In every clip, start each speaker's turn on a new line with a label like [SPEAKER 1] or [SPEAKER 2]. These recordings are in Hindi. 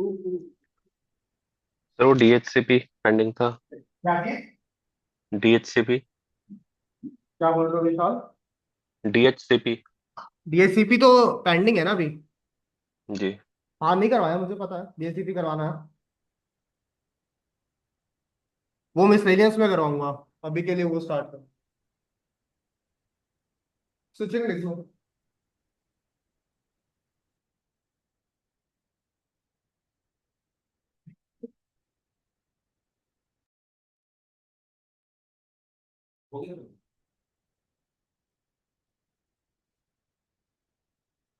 [SPEAKER 1] सर वो डीएचसीपी पेंडिंग था।
[SPEAKER 2] क्या किए?
[SPEAKER 1] डीएचसीपी।
[SPEAKER 2] क्या बोल रहे हो विशाल?
[SPEAKER 1] डीएचसीपी।
[SPEAKER 2] डीएससीपी तो पेंडिंग है ना अभी।
[SPEAKER 1] जी।
[SPEAKER 2] हाँ, नहीं करवाया, मुझे पता है डीएससीपी करवाना है। वो मिसलेनियस में करवाऊंगा। अभी के लिए वो स्टार्ट कर। स्विचिंग लिख लो। हो गया?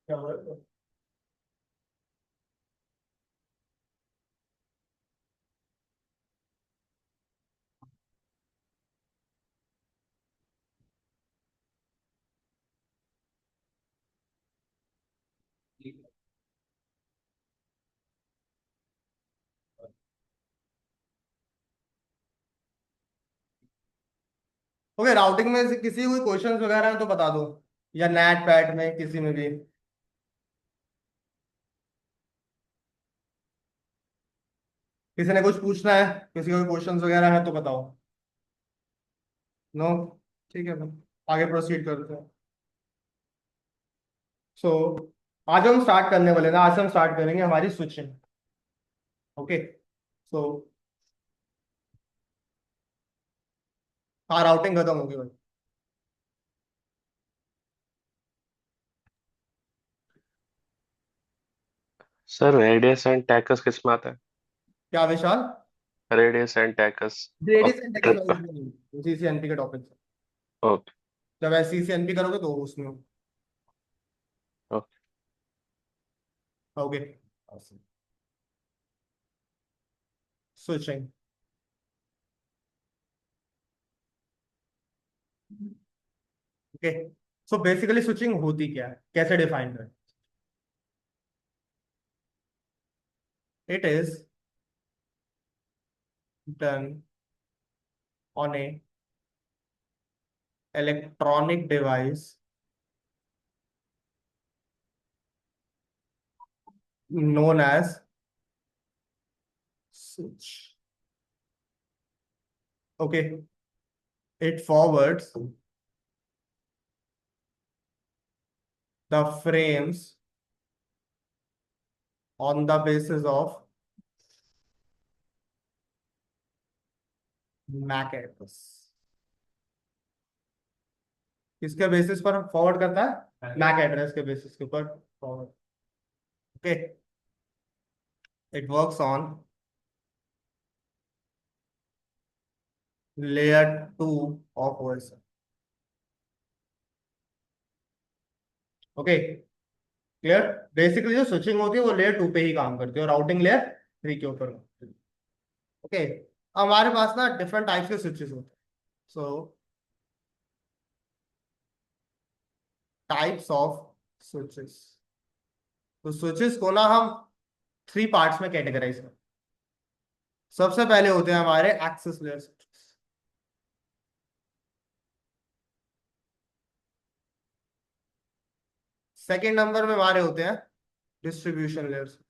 [SPEAKER 2] क्या बोल रहे हो? ओके, राउटिंग में से किसी कोई क्वेश्चंस वगैरह हैं तो बता दो, या नेट पैट में किसी में भी। किसी ने कुछ पूछना है? किसी को क्वेश्चंस वगैरह है तो बताओ। नो? ठीक है, फिर आगे प्रोसीड करते हैं। सो आज हम स्टार्ट करने वाले ना, आज हम स्टार्ट करेंगे हमारी स्विचिंग। ओके। सो हाँ, राउटिंग खत्म होगी भाई।
[SPEAKER 1] सर रेडियस एंड टैकस किस में आता है?
[SPEAKER 2] क्या Vishal?
[SPEAKER 1] Radius and tacks
[SPEAKER 2] gradient
[SPEAKER 1] of
[SPEAKER 2] and
[SPEAKER 1] trip.
[SPEAKER 2] Technology CCNP के टॉपिक से।
[SPEAKER 1] ओके।
[SPEAKER 2] जब ऐसे सीसीएनपी करोगे तो उसमें।
[SPEAKER 1] Okay.
[SPEAKER 2] Okay. Switching. Okay. So basically switching होती क्या है, कैसे डिफाइन करें? It is done on a electronic device known as switch. Okay, it forwards the frames on the basis of MAC address. किसके बेसिस पर फॉरवर्ड करता है? मैक एड्रेस के बेसिस के ऊपर forward. Okay. It works on layer 2 of OS. Okay, clear. Basically जो स्विचिंग होती है वो लेयर 2 पे ही काम करती है और राउटिंग लेयर 3 के ऊपर। ओके। हमारे पास ना डिफरेंट टाइप्स के स्विचेस होते हैं। सो टाइप्स ऑफ स्विचेस। तो स्विचेस को ना हम 3 पार्ट्स में कैटेगराइज करते हैं। सबसे पहले होते हैं हमारे access layer switches. Second number में हमारे होते हैं डिस्ट्रीब्यूशन लेयर स्विचेस।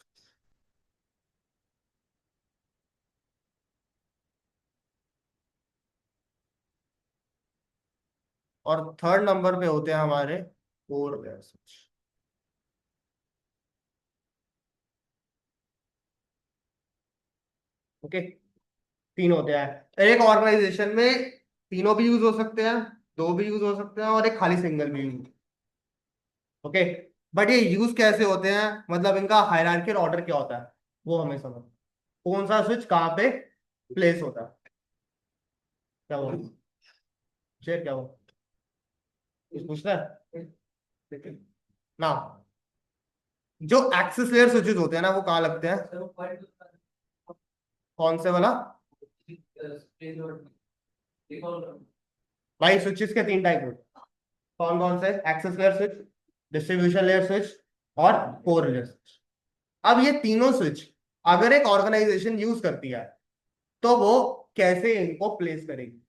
[SPEAKER 2] और थर्ड नंबर पे होते हैं हमारे कोर लेयर स्विच। ओके। तीन होते हैं एक ऑर्गेनाइजेशन में। तीनों भी यूज हो सकते हैं, दो भी यूज हो सकते हैं, और एक खाली सिंगल भी यूज। ओके। बट ये यूज कैसे होते हैं, मतलब इनका हायरार्किकल ऑर्डर क्या होता है, वो हमें समझ। कौन सा स्विच कहाँ पे प्लेस होता है। क्या वो शेर, क्या वो कुछ पूछना है ना? जो एक्सेस लेयर स्विचेस होते हैं ना, वो कहाँ लगते हैं? कौन से वाला? भाई स्विचेस के 3 टाइप होते हैं। कौन कौन से? Access layer switch, distribution layer switch, और कोर लेयर स्विच। अब ये तीनों स्विच अगर एक ऑर्गेनाइजेशन यूज करती है तो वो कैसे इनको प्लेस करेगी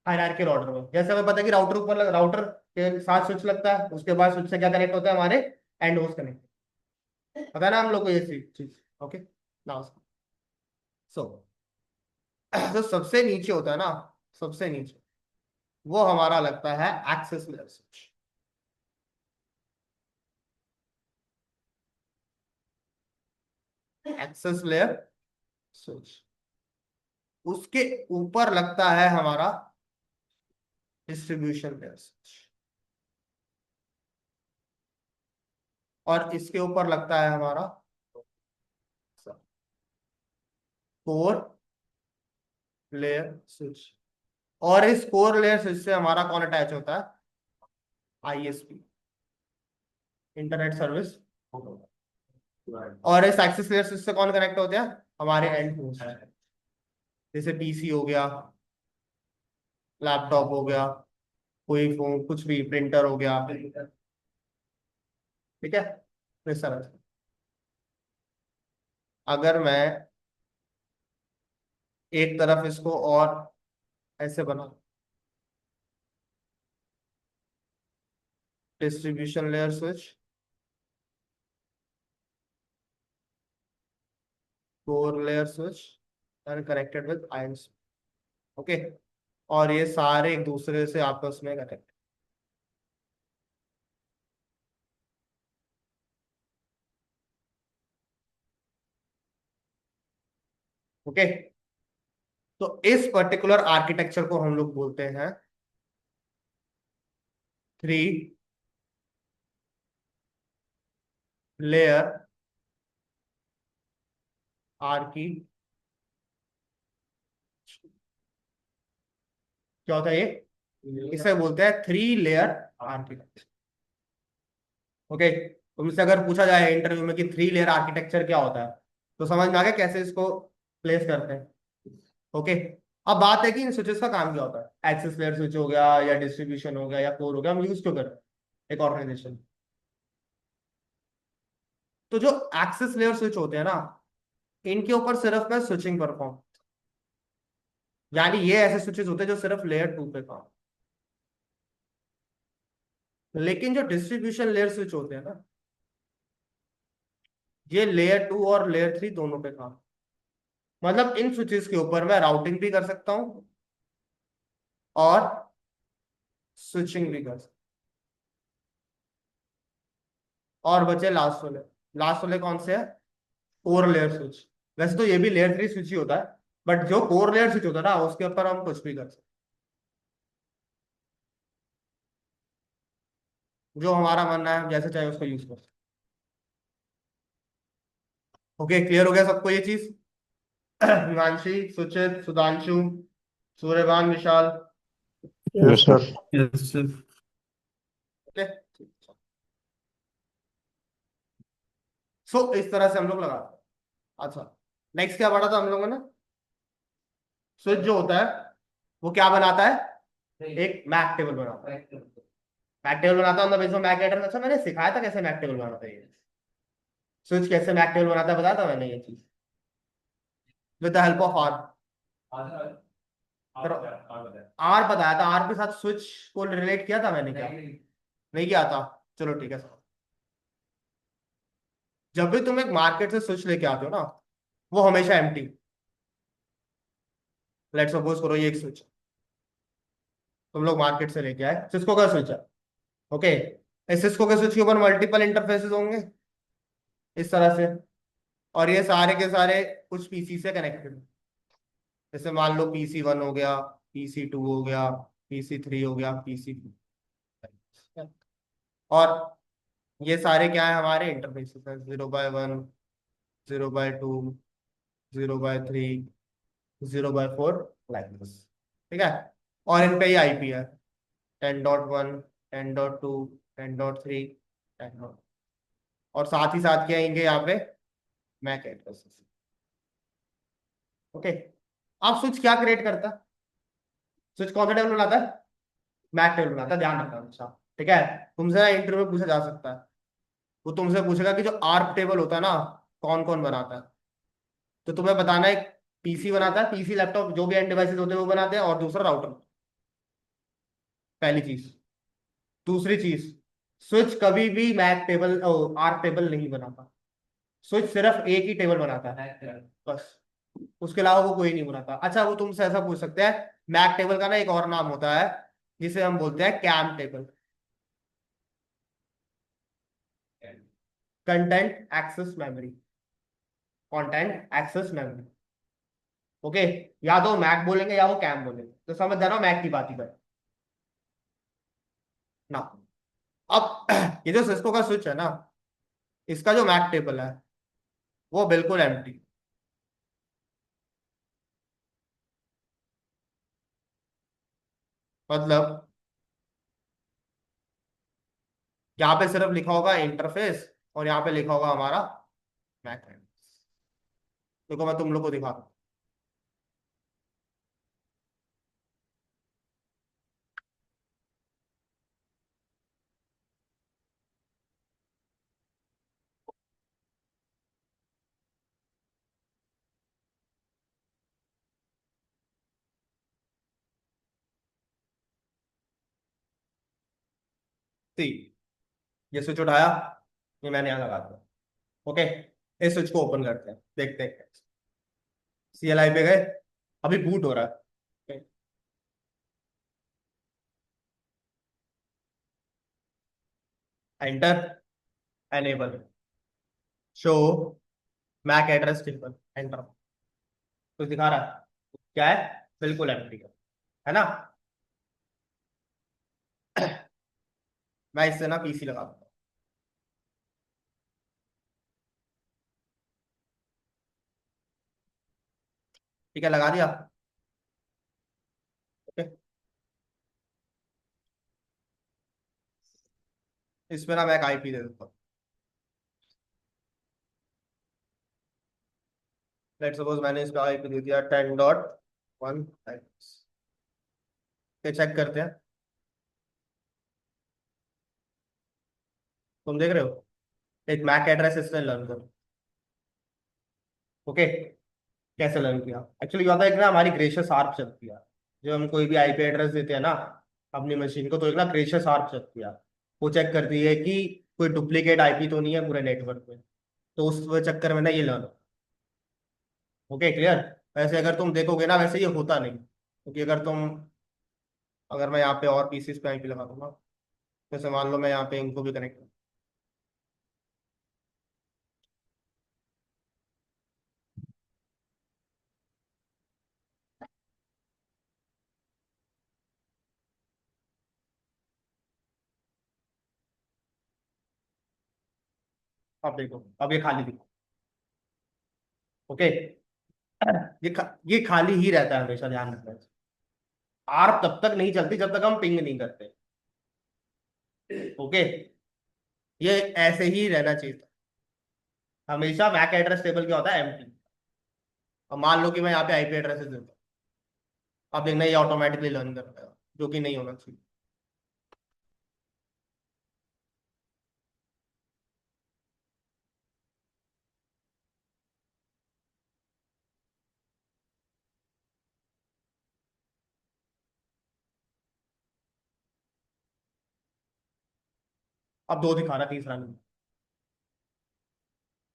[SPEAKER 2] हायरार्किकल ऑर्डर में। जैसे हमें पता है कि राउटर ऊपर, राउटर के साथ स्विच लगता है, उसके बाद स्विच से क्या कनेक्ट होता है? हमारे एंड होस्ट कनेक्ट। पता है ना हम लोग को ये चीज। ओके। नाउ सो जो सबसे नीचे होता है ना, सबसे नीचे, वो हमारा लगता है access layer switch. Access layer switch. उसके ऊपर लगता है हमारा डिस्ट्रीब्यूशन लेयर स्विच। और इसके ऊपर लगता है हमारा कोर लेयर स्विच। और इस कोर लेयर स्विच से हमारा कौन अटैच होता है? ISP, internet service. और इस एक्सेस लेयर स्विच से कौन कनेक्ट होते हैं? हमारे एंड होस्ट, जैसे पीसी हो गया, लैपटॉप हो गया, कोई फोन, कुछ भी, प्रिंटर हो गया। ठीक है, तो इस तरह से अगर मैं एक तरफ इसको और ऐसे बना, distribution layer switch, core layer switch and connected with ions. Okay, और ये सारे एक दूसरे से आपस में कनेक्ट। ओके, तो इस पर्टिकुलर आर्किटेक्चर को हम लोग बोलते हैं थ्री लेयर आर्की। क्या होता है ये? इसे बोलते हैं थ्री लेयर आर्किटेक्चर। ओके, तुमसे अगर पूछा जाए इंटरव्यू में कि थ्री लेयर आर्किटेक्चर क्या होता है, तो समझ में आ गया कैसे इसको प्लेस करते हैं। ओके, अब बात है कि इन स्विचेस का काम क्या होता है। एक्सेस लेयर स्विच हो गया या डिस्ट्रीब्यूशन हो गया या कोर हो गया, हम यूज क्यों कर रहे हैं एक ऑर्गेनाइजेशन? तो जो एक्सेस लेयर स्विच होते हैं ना, इनके ऊपर सिर्फ मैं स्विचिंग परफॉर्म, यानी ये ऐसे स्विचेस होते हैं जो सिर्फ लेयर टू पे काम। लेकिन जो डिस्ट्रीब्यूशन लेयर स्विच होते हैं ना, ये लेयर टू और लेयर थ्री दोनों पे काम। मतलब इन स्विचेस के ऊपर मैं राउटिंग भी कर सकता हूँ और स्विचिंग भी कर सकता हूँ। और बचे लास्ट वाले। लास्ट वाले कौन से है? Core layer switch. वैसे तो ये भी लेयर थ्री स्विच ही होता है, बट जो कोर लेयर स्विच होता है ना, उसके ऊपर हम कुछ भी कर सकते हैं। जो हमारा मानना है, जैसे चाहे उसको यूज कर सकते हैं। ओके, क्लियर हो गया सबको ये चीज? Himanshi, Suchit, Sudhanshu, Suryabhan, Vishal.
[SPEAKER 3] Yes sir. Yes sir.
[SPEAKER 2] Okay, so इस तरह से हम लोग लगाते हैं। अच्छा, नेक्स्ट क्या पढ़ा था हम लोगों ने? स्विच जो होता है वो क्या बनाता है? एक मैक टेबल बनाता है। मैक टेबल बनाता है मतलब इसमें मैक एड्रेस। अच्छा, मैंने सिखाया था कैसे मैक टेबल बनाता है ये। स्विच कैसे मैक टेबल बनाता है बताया था मैंने ये चीज, with the help of R. R बताया था, आर के साथ स्विच को रिलेट किया था मैंने क्या? नहीं किया था। चलो ठीक है। जब भी तुम एक मार्केट से स्विच लेके आते हो ना, वो हमेशा एम्प्टी। लेट्स सपोज करो ये एक स्विच तुम लोग मार्केट से लेके आए, सिस्को का स्विच है। ओके, इस सिस्को के स्विच के ऊपर मल्टीपल इंटरफेसेस होंगे इस तरह से, और ये सारे के सारे कुछ पीसी से कनेक्टेड। जैसे मान लो पीसी वन हो गया, पीसी टू हो गया, पीसी थ्री हो गया, पीसी। और ये सारे क्या है? हमारे इंटरफेसेस हैं। 0/1, 0/2, 0/3, 0/4, लाइक दिस। ठीक है, और इन पे ही आईपी है 10.1, 10.2, 10.3, 10. और साथ ही साथ क्या आएंगे यहाँ पे? MAC addresses. ओके, अब स्विच क्या क्रिएट करता है? स्विच कौन सा टेबल बनाता है? मैक टेबल बनाता है, ध्यान रखना अच्छा। ठीक है, तुमसे ना इंटरव्यू में पूछा जा सकता है। वो तुमसे पूछेगा कि जो आर्प टेबल होता है ना, कौन कौन बनाता है। तो तुम्हें बताना है, पीसी बनाता है, पीसी लैपटॉप जो भी एंड डिवाइसेस होते हैं वो बनाते हैं, और दूसरा राउटर। पहली चीज। दूसरी चीज, स्विच कभी भी मैक टेबल आर्क टेबल नहीं बनाता। स्विच सिर्फ एक ही टेबल बनाता है बस, उसके अलावा वो कोई नहीं बनाता। अच्छा वो तुमसे ऐसा पूछ सकते हैं, मैक टेबल का ना एक और नाम होता है जिसे हम बोलते हैं CAM table, content access memory, content access memory. Okay, या तो मैक बोलेंगे या वो कैम बोलेंगे, तो समझ जाना मैक की बात ही कर ना। अब ये जो सिस्को का स्विच है ना, इसका जो मैक टेबल है वो बिल्कुल एम्प्टी, मतलब यहाँ पे सिर्फ लिखा होगा इंटरफेस और यहाँ पे लिखा होगा हमारा मैक एड्रेस। देखो मैं तुम लोग को दिखाता हूँ। सी, ये स्विच उठाया, ये मैंने यहाँ लगा दिया। ओके, इस स्विच को ओपन करते हैं, देखते हैं। CLI पे गए, अभी बूट हो रहा है। Enter, enable, show MAC address table, enter. कुछ दिखा रहा है क्या है? बिल्कुल एम्प्टी है ना। मैं इससे ना PC लगा दूंगा। ठीक है, लगा दिया। ओके, इसमें ना मैं एक IP दे देता हूँ। लेट सपोज मैंने इसका IP दे दिया 10.1। चेक करते हैं, तुम देख रहे हो एक मैक एड्रेस इसने लर्न करो। ओके, कैसे लर्न किया? एक्चुअली क्या होता है, एक ना हमारी ग्रेशियस आर्क चलती है। जो हम कोई भी IP एड्रेस देते हैं ना अपनी मशीन को, तो एक ना ग्रेशियस आर्क चलती है। वो चेक करती है कि कोई डुप्लीकेट IP तो नहीं है पूरे नेटवर्क में। तो उस चक्कर में ना ये लर्न। Okay clear. वैसे अगर तुम देखोगे ना, वैसे ये होता नहीं, क्योंकि अगर मैं यहाँ पे और पीसीस पे IP लगा दूंगा, जैसे मान लो मैं यहाँ पे इनको भी कनेक्ट। अब देखो, अब ये खाली दिखो। ओके, ये खाली ही रहता है हमेशा, ध्यान रखना। आर्प तब तक नहीं चलती जब तक हम पिंग नहीं करते। ओके, ये ऐसे ही रहना चाहिए था हमेशा। मैक एड्रेस टेबल क्या होता है? एम्प्टी। और मान लो कि मैं यहाँ पे IP एड्रेसेस देता हूँ, अब देखना ये ऑटोमेटिकली लर्न कर पाएगा, जो कि नहीं होना चाहिए। अब दो दिखा रहा, तीसरा नहीं।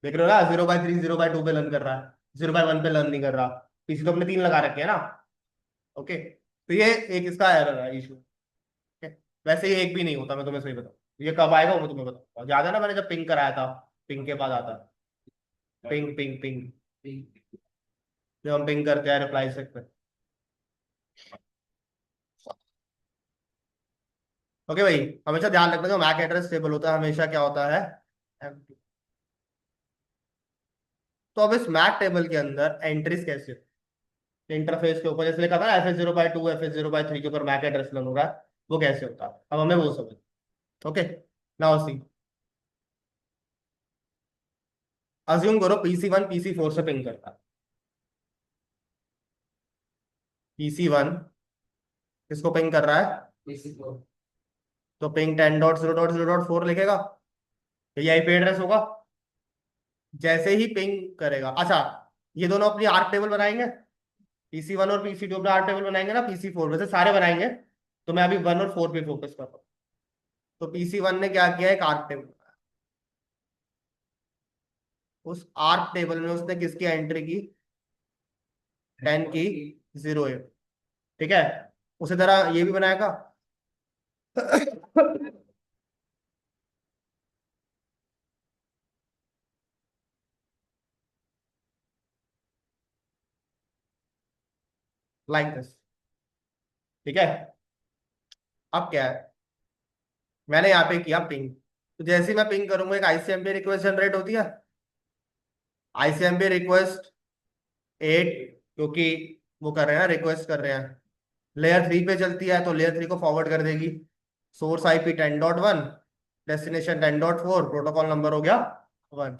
[SPEAKER 2] देख रहे हो ना, 0/3 0/2 पे लर्न कर रहा है, 0/1 पे लर्न नहीं कर रहा। पीछे तो अपने 3 लगा रखे है ना। ओके, तो ये एक इसका एरर है, इशू। वैसे ये एक भी नहीं होता, मैं तुम्हें सही बताऊँ। ये कब आएगा वो मैं तुम्हें बताऊंगा। याद है ना मैंने जब पिंग कराया था, पिंग के बाद आता है पिंग पिंग पिंग। जब हम पिंग करते हैं रिप्लाई से पे। ओके भाई, हमेशा ध्यान रखना जो मैक एड्रेस टेबल होता है हमेशा क्या होता है? empty। तो अब इस मैक टेबल के अंदर एंट्रीज कैसे, इंटरफेस के ऊपर जैसे लिखा था ना FS0/2 FS0/3 के ऊपर मैक एड्रेस रन हो रहा है, वो कैसे होता है अब हमें वो समझ। ओके, नाउ सी, अज्यूम करो PC1 PC4 से पिंग करता है। PC1 किसको पिंग कर रहा है? PC4। तो पिंग 10.0.0.4 लिखेगा, यही IP एड्रेस होगा। जैसे ही पिंग करेगा, अच्छा ये दोनों अपनी आर्क टेबल बनाएंगे, PC1 और PC2 अपना आर्क टेबल बनाएंगे ना, PC4 वैसे सारे बनाएंगे। तो मैं अभी 1 और 4 पे फोकस कर रहा हूँ। तो PC1 ने क्या किया, एक आर्क टेबल। उस आर्क टेबल में उसने किसकी एंट्री की, 10 की, 0 8। ठीक है, उसी तरह ये भी बनाएगा। Like this. ठीक है, अब क्या है, मैंने यहाँ पे किया पिंग, तो जैसे ही मैं पिंग करूंगा एक आईसीएमपी रिक्वेस्ट जनरेट होती है। आईसीएमपी रिक्वेस्ट 8, क्योंकि वो कर रहे हैं ना, रिक्वेस्ट कर रहे हैं, लेयर 3 पे चलती है, तो लेयर 3 को फॉरवर्ड कर देगी। Source IP 10.1, destination 10.4, protocol number हो गया 1।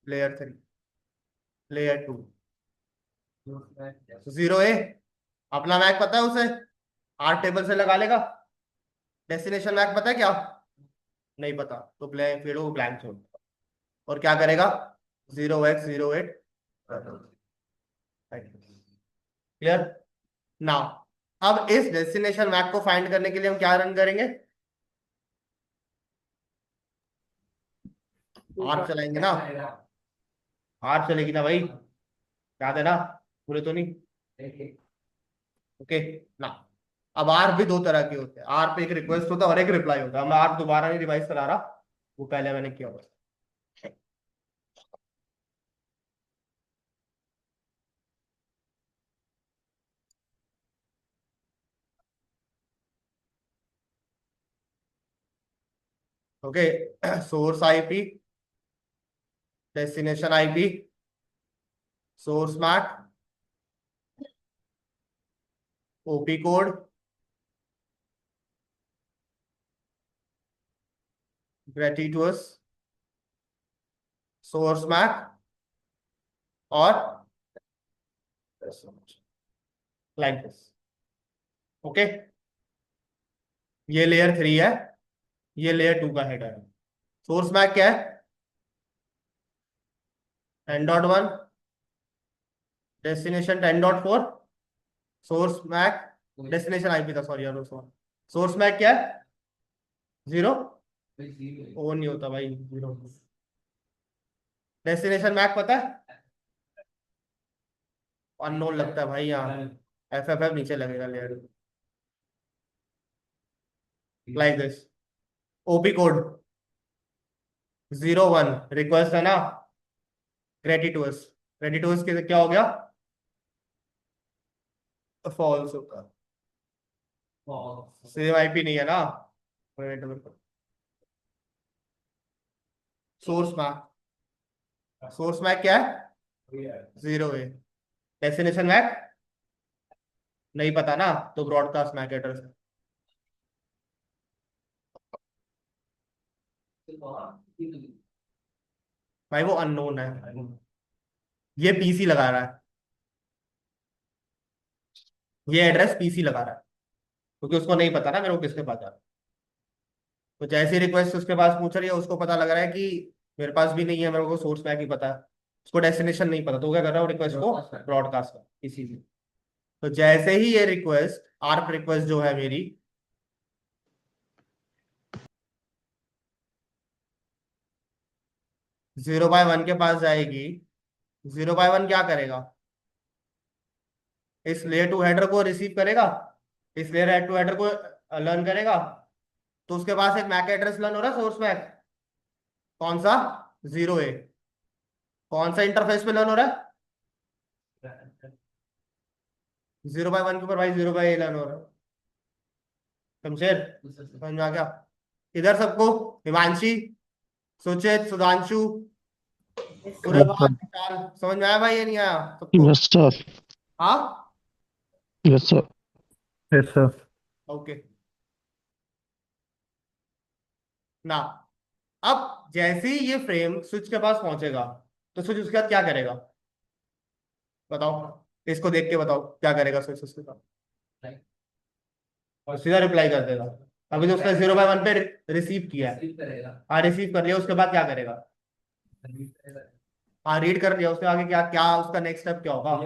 [SPEAKER 2] Layer 3, layer 2, 0 A। अपना मैक पता है उसे, आर टेबल से लगा लेगा। डेस्टिनेशन मैक पता है क्या, नहीं पता, तो ब्लैंक, फिर वो ब्लैंक छोड़ देगा। और क्या करेगा, 0x08। क्लियर ना। अब इस डेस्टिनेशन मैप को फाइंड करने के लिए हम क्या रन करेंगे, आर चलाएंगे ना, आर चलेगी ना भाई, याद है ना, पूरे तो नहीं। ओके ना। अब आर भी दो तरह के होते हैं, आर पे एक रिक्वेस्ट होता है और एक रिप्लाई होता है। मैं आर दोबारा नहीं रिवाइज करा रहा, वो पहले मैंने किया हुआ है। Okay, source IP, destination IP, source MAC, op code, gratuitous, source MAC, और लाइक दिस। ओके, ये लेयर 3 है, ये लेयर 2 का हेडर है। सोर्स मैक क्या है, 10.1, destination 10.4, source MAC, destination IP था, सॉरी यार, सोर्स मैक क्या है, 0, ओ नहीं होता भाई, 0। डेस्टिनेशन मैक पता है, अननोन लगता है भाई यहाँ, एफ नीचे लगेगा layer. Like this, OP code 0 1, request है ना, क्रेडिटोस, क्रेडिटोस के क्या हो गया, फॉल्स होगा, सेम आईपी नहीं है ना। सोर्स मैक, सोर्स मैक क्या है, 0 A। डेस्टिनेशन मैक नहीं पता ना, तो ब्रॉडकास्ट मैक एड्रेस। भाई वो अननोन है, ये पीसी लगा रहा है, ये एड्रेस पीसी लगा रहा है, क्योंकि उसको नहीं पता ना मेरे को किसके पास जा रहा है। तो जैसी रिक्वेस्ट उसके पास पूछ रही है, उसको पता लग रहा है कि मेरे पास भी नहीं है, मेरे को सोर्स मैक ही पता है, उसको डेस्टिनेशन नहीं पता, तो वो क्या कर रहा है, रिक्वेस्ट को ब्रॉडकास्ट कर इसीलिए। तो जैसे ही ये रिक्वेस्ट, आर्क रिक्वेस्ट जो है मेरी, 0 by 1 के पास जाएगी, 0 by 1 क्या करेगा, इस लेयर 2 हेडर को रिसीव करेगा, इस लेयर 2 हेडर को लर्न करेगा। तो उसके पास एक मैक एड्रेस लर्न हो रहा है, सोर्स मैक, कौन सा, 0 A। कौन सा इंटरफेस पे लर्न हो रहा है, 0 by 1 के ऊपर भाई, 0 by A लर्न हो रहा है। शमशेर समझ में आ गया, इधर सबको, हिमांशी, सुचित, सुधांशु,
[SPEAKER 3] Yes, sir.
[SPEAKER 2] सूर्यभान, विशाल, समझ में आया भाई, ये नहीं आया सबको।
[SPEAKER 4] Yes, sir.
[SPEAKER 2] हाँ,
[SPEAKER 4] Yes, sir.
[SPEAKER 3] Yes, sir.
[SPEAKER 2] Okay ना। अब जैसे ही ये फ्रेम स्विच के पास पहुंचेगा, तो स्विच उसके बाद क्या करेगा, बताओ, इसको देख के बताओ क्या करेगा स्विच उसके बाद, और सीधा रिप्लाई कर देगा। अभी तो उसने 0 by 1 पे रिसीव किया है, हाँ रिसीव कर लिया, उसके बाद क्या करेगा, हाँ रीड कर लिया, उसके आगे क्या क्या उसका नेक्स्ट स्टेप क्या होगा,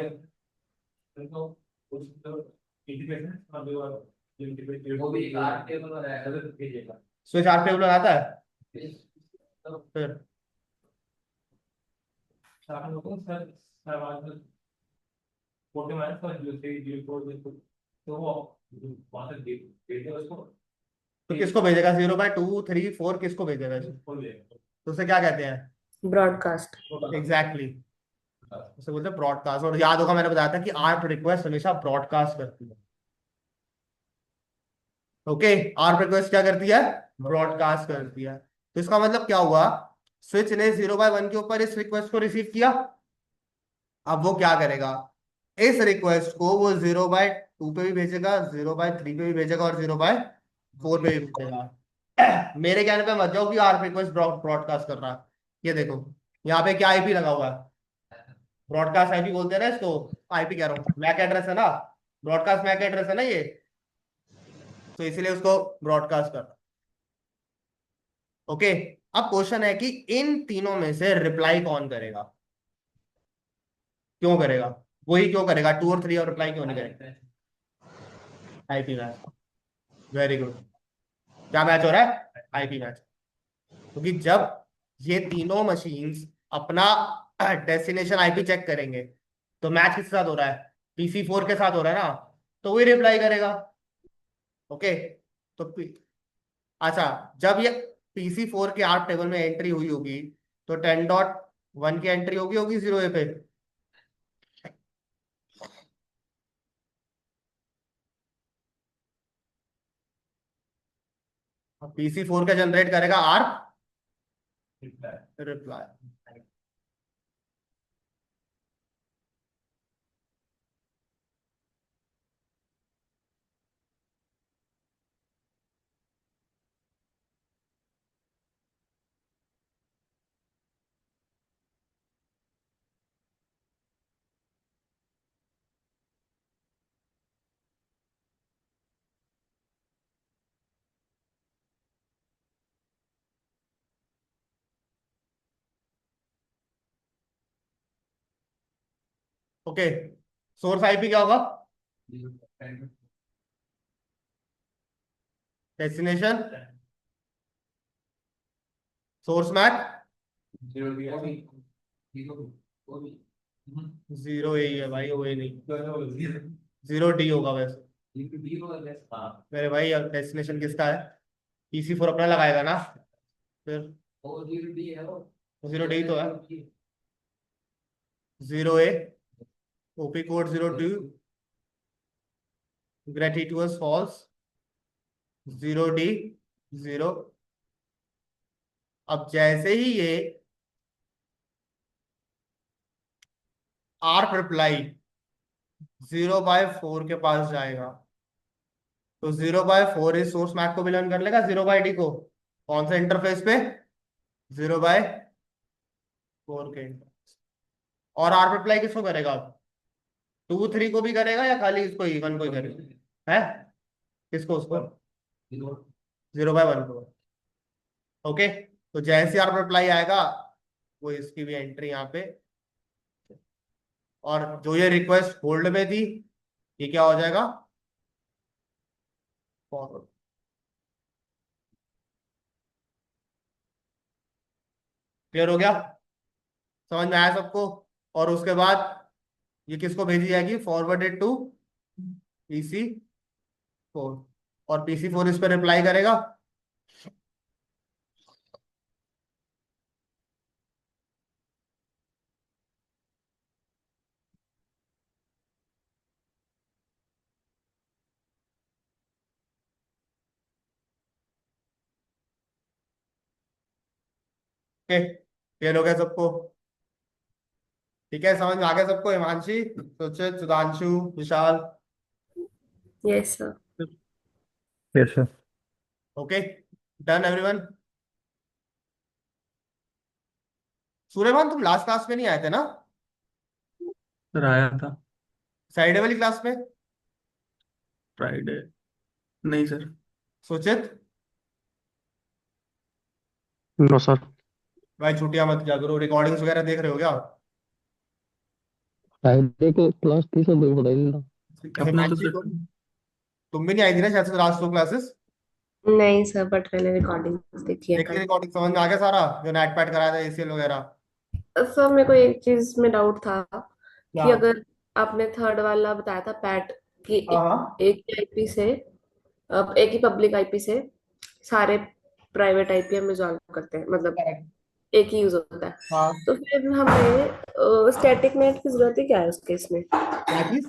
[SPEAKER 2] स्विच आर टेबल आता है, फिर तो किसको भेजेगा 0/2 3 4 किसको भेजेगा तो उसे क्या कहते हैं?
[SPEAKER 4] ब्रॉडकास्ट।
[SPEAKER 2] एग्जैक्टली उसे बोलते हैं ब्रॉडकास्ट। और याद होगा मैंने बताया था कि आर्प रिक्वेस्ट हमेशा ब्रॉडकास्ट करती है। ओके, आर्प रिक्वेस्ट क्या करती है? ब्रॉडकास्ट करती है। तो इसका मतलब क्या हुआ? स्विच ने 0/1 के ऊपर इस रिक्वेस्ट को रिसीव किया। अब वो क्या करेगा? इस रिक्वेस्ट को वो 0/2 पे भी भेजेगा, 0/3 पे भी भेजेगा और 0/4 पे भी भेजेगा। मेरे कहने पे मत जाओ कि आर्प रिक्वेस्ट ब्रॉडकास्ट कर रहा है। ये देखो यहाँ पे क्या आईपी लगा हुआ है? ब्रॉडकास्ट आईपी बोलते हैं ना इसको। आईपी कह रहा हूँ, मैक एड्रेस है ना। ब्रॉडकास्ट मैक एड्रेस है ना ये, तो इसीलिए उसको ब्रॉडकास्ट कर। ओके, अब क्वेश्चन है कि इन तीनों में से रिप्लाई कौन करेगा? क्यों करेगा? वही क्यों करेगा? 2 और 3 और रिप्लाई क्यों नहीं करेगा? IP match. Very good. क्या मैच हो रहा है? IP match. क्योंकि जब ये तीनों मशीन्स अपना डेस्टिनेशन आईपी चेक करेंगे तो मैच किसके साथ हो रहा है? PC4 के साथ हो रहा है ना, तो वही रिप्लाई करेगा। ओके, तो अच्छा, जब ये PC4 के आर्प टेबल में एंट्री हुई होगी तो 10.1 की एंट्री होगी होगी 0A पे। PC4 का जनरेट करेगा ARP reply. Okay, source IP क्या होगा? डेस्टिनेशन सोर्स मैक 0A है भाई, वो नहीं 0D होगा वैसे। मेरे भाई डेस्टिनेशन किसका है? PC4 अपना लगाएगा ना, फिर 0D तो है। 0A OP code 02 ग्रेटिट्यूअस false 0D 0। अब जैसे ही ये आर्प रिप्लाई 0/4 के पास जाएगा तो 0/4 इस सोर्स मैक को विलन कर लेगा 0/D को। कौन सा इंटरफेस पे? 0/4 के। और आर्प रिप्लाई किसको करेगा? 2 3 को भी करेगा या खाली इसको ही 1 को ही करेगा? है किसको? उसको 0/1 को। ओके, तो जैसे आर्प रिप्लाई आएगा वो इसकी भी एंट्री यहाँ पे। और जो ये रिक्वेस्ट होल्ड में थी ये क्या हो जाएगा? फॉरवर्ड। क्लियर हो गया? समझ में आया सबको? और उसके बाद ये किसको भेजी जाएगी? Forwarded to PC4। और PC4 इस पर रिप्लाई करेगा। ओके, क्लियर हो गया सबको? ठीक है, समझ में आ गया सबको? Himanshi, Suchit, Sudhanshu, Vishal.
[SPEAKER 4] Yes sir.
[SPEAKER 3] Yes sir.
[SPEAKER 2] Okay, done everyone. Suryaman तुम लास्ट क्लास में नहीं आए थे ना?
[SPEAKER 3] सर आया था
[SPEAKER 2] फ्राइडे वाली क्लास में?
[SPEAKER 3] फ्राइडे। नहीं सर।
[SPEAKER 2] सुचित
[SPEAKER 1] नो सर।
[SPEAKER 2] भाई छुट्टियां मत किया करो, रिकॉर्डिंग्स वगैरह देख रहे हो क्या?
[SPEAKER 5] फ्राइडे को क्लास थी सब पढ़ाई ना।
[SPEAKER 3] अपने तो
[SPEAKER 2] हिमांशी
[SPEAKER 3] सर
[SPEAKER 2] तुम भी नहीं आई थी ना शायद से लास्ट 2 क्लासेस?
[SPEAKER 4] नहीं सर, बट मैंने रिकॉर्डिंग देखी है
[SPEAKER 2] देखिए
[SPEAKER 4] कल।
[SPEAKER 2] रिकॉर्डिंग समझ में आ गया सारा, जो नेट पैट कराया था ACL वगैरह?
[SPEAKER 4] सर मेरे को एक चीज में डाउट था
[SPEAKER 2] क्या?
[SPEAKER 4] कि अगर आपने थर्ड वाला बताया था पैट कि
[SPEAKER 2] हाँ
[SPEAKER 4] एक ही आईपी से, अब एक ही पब्लिक आईपी से सारे प्राइवेट आईपी हम रिजॉल्व करते हैं, मतलब
[SPEAKER 2] करेक्ट।
[SPEAKER 4] एक ही यूज होता है।
[SPEAKER 2] हाँ।
[SPEAKER 4] तो फिर हमें स्टैटिक नेट की जरूरत है क्या है उस केस में?
[SPEAKER 2] क्या चीज?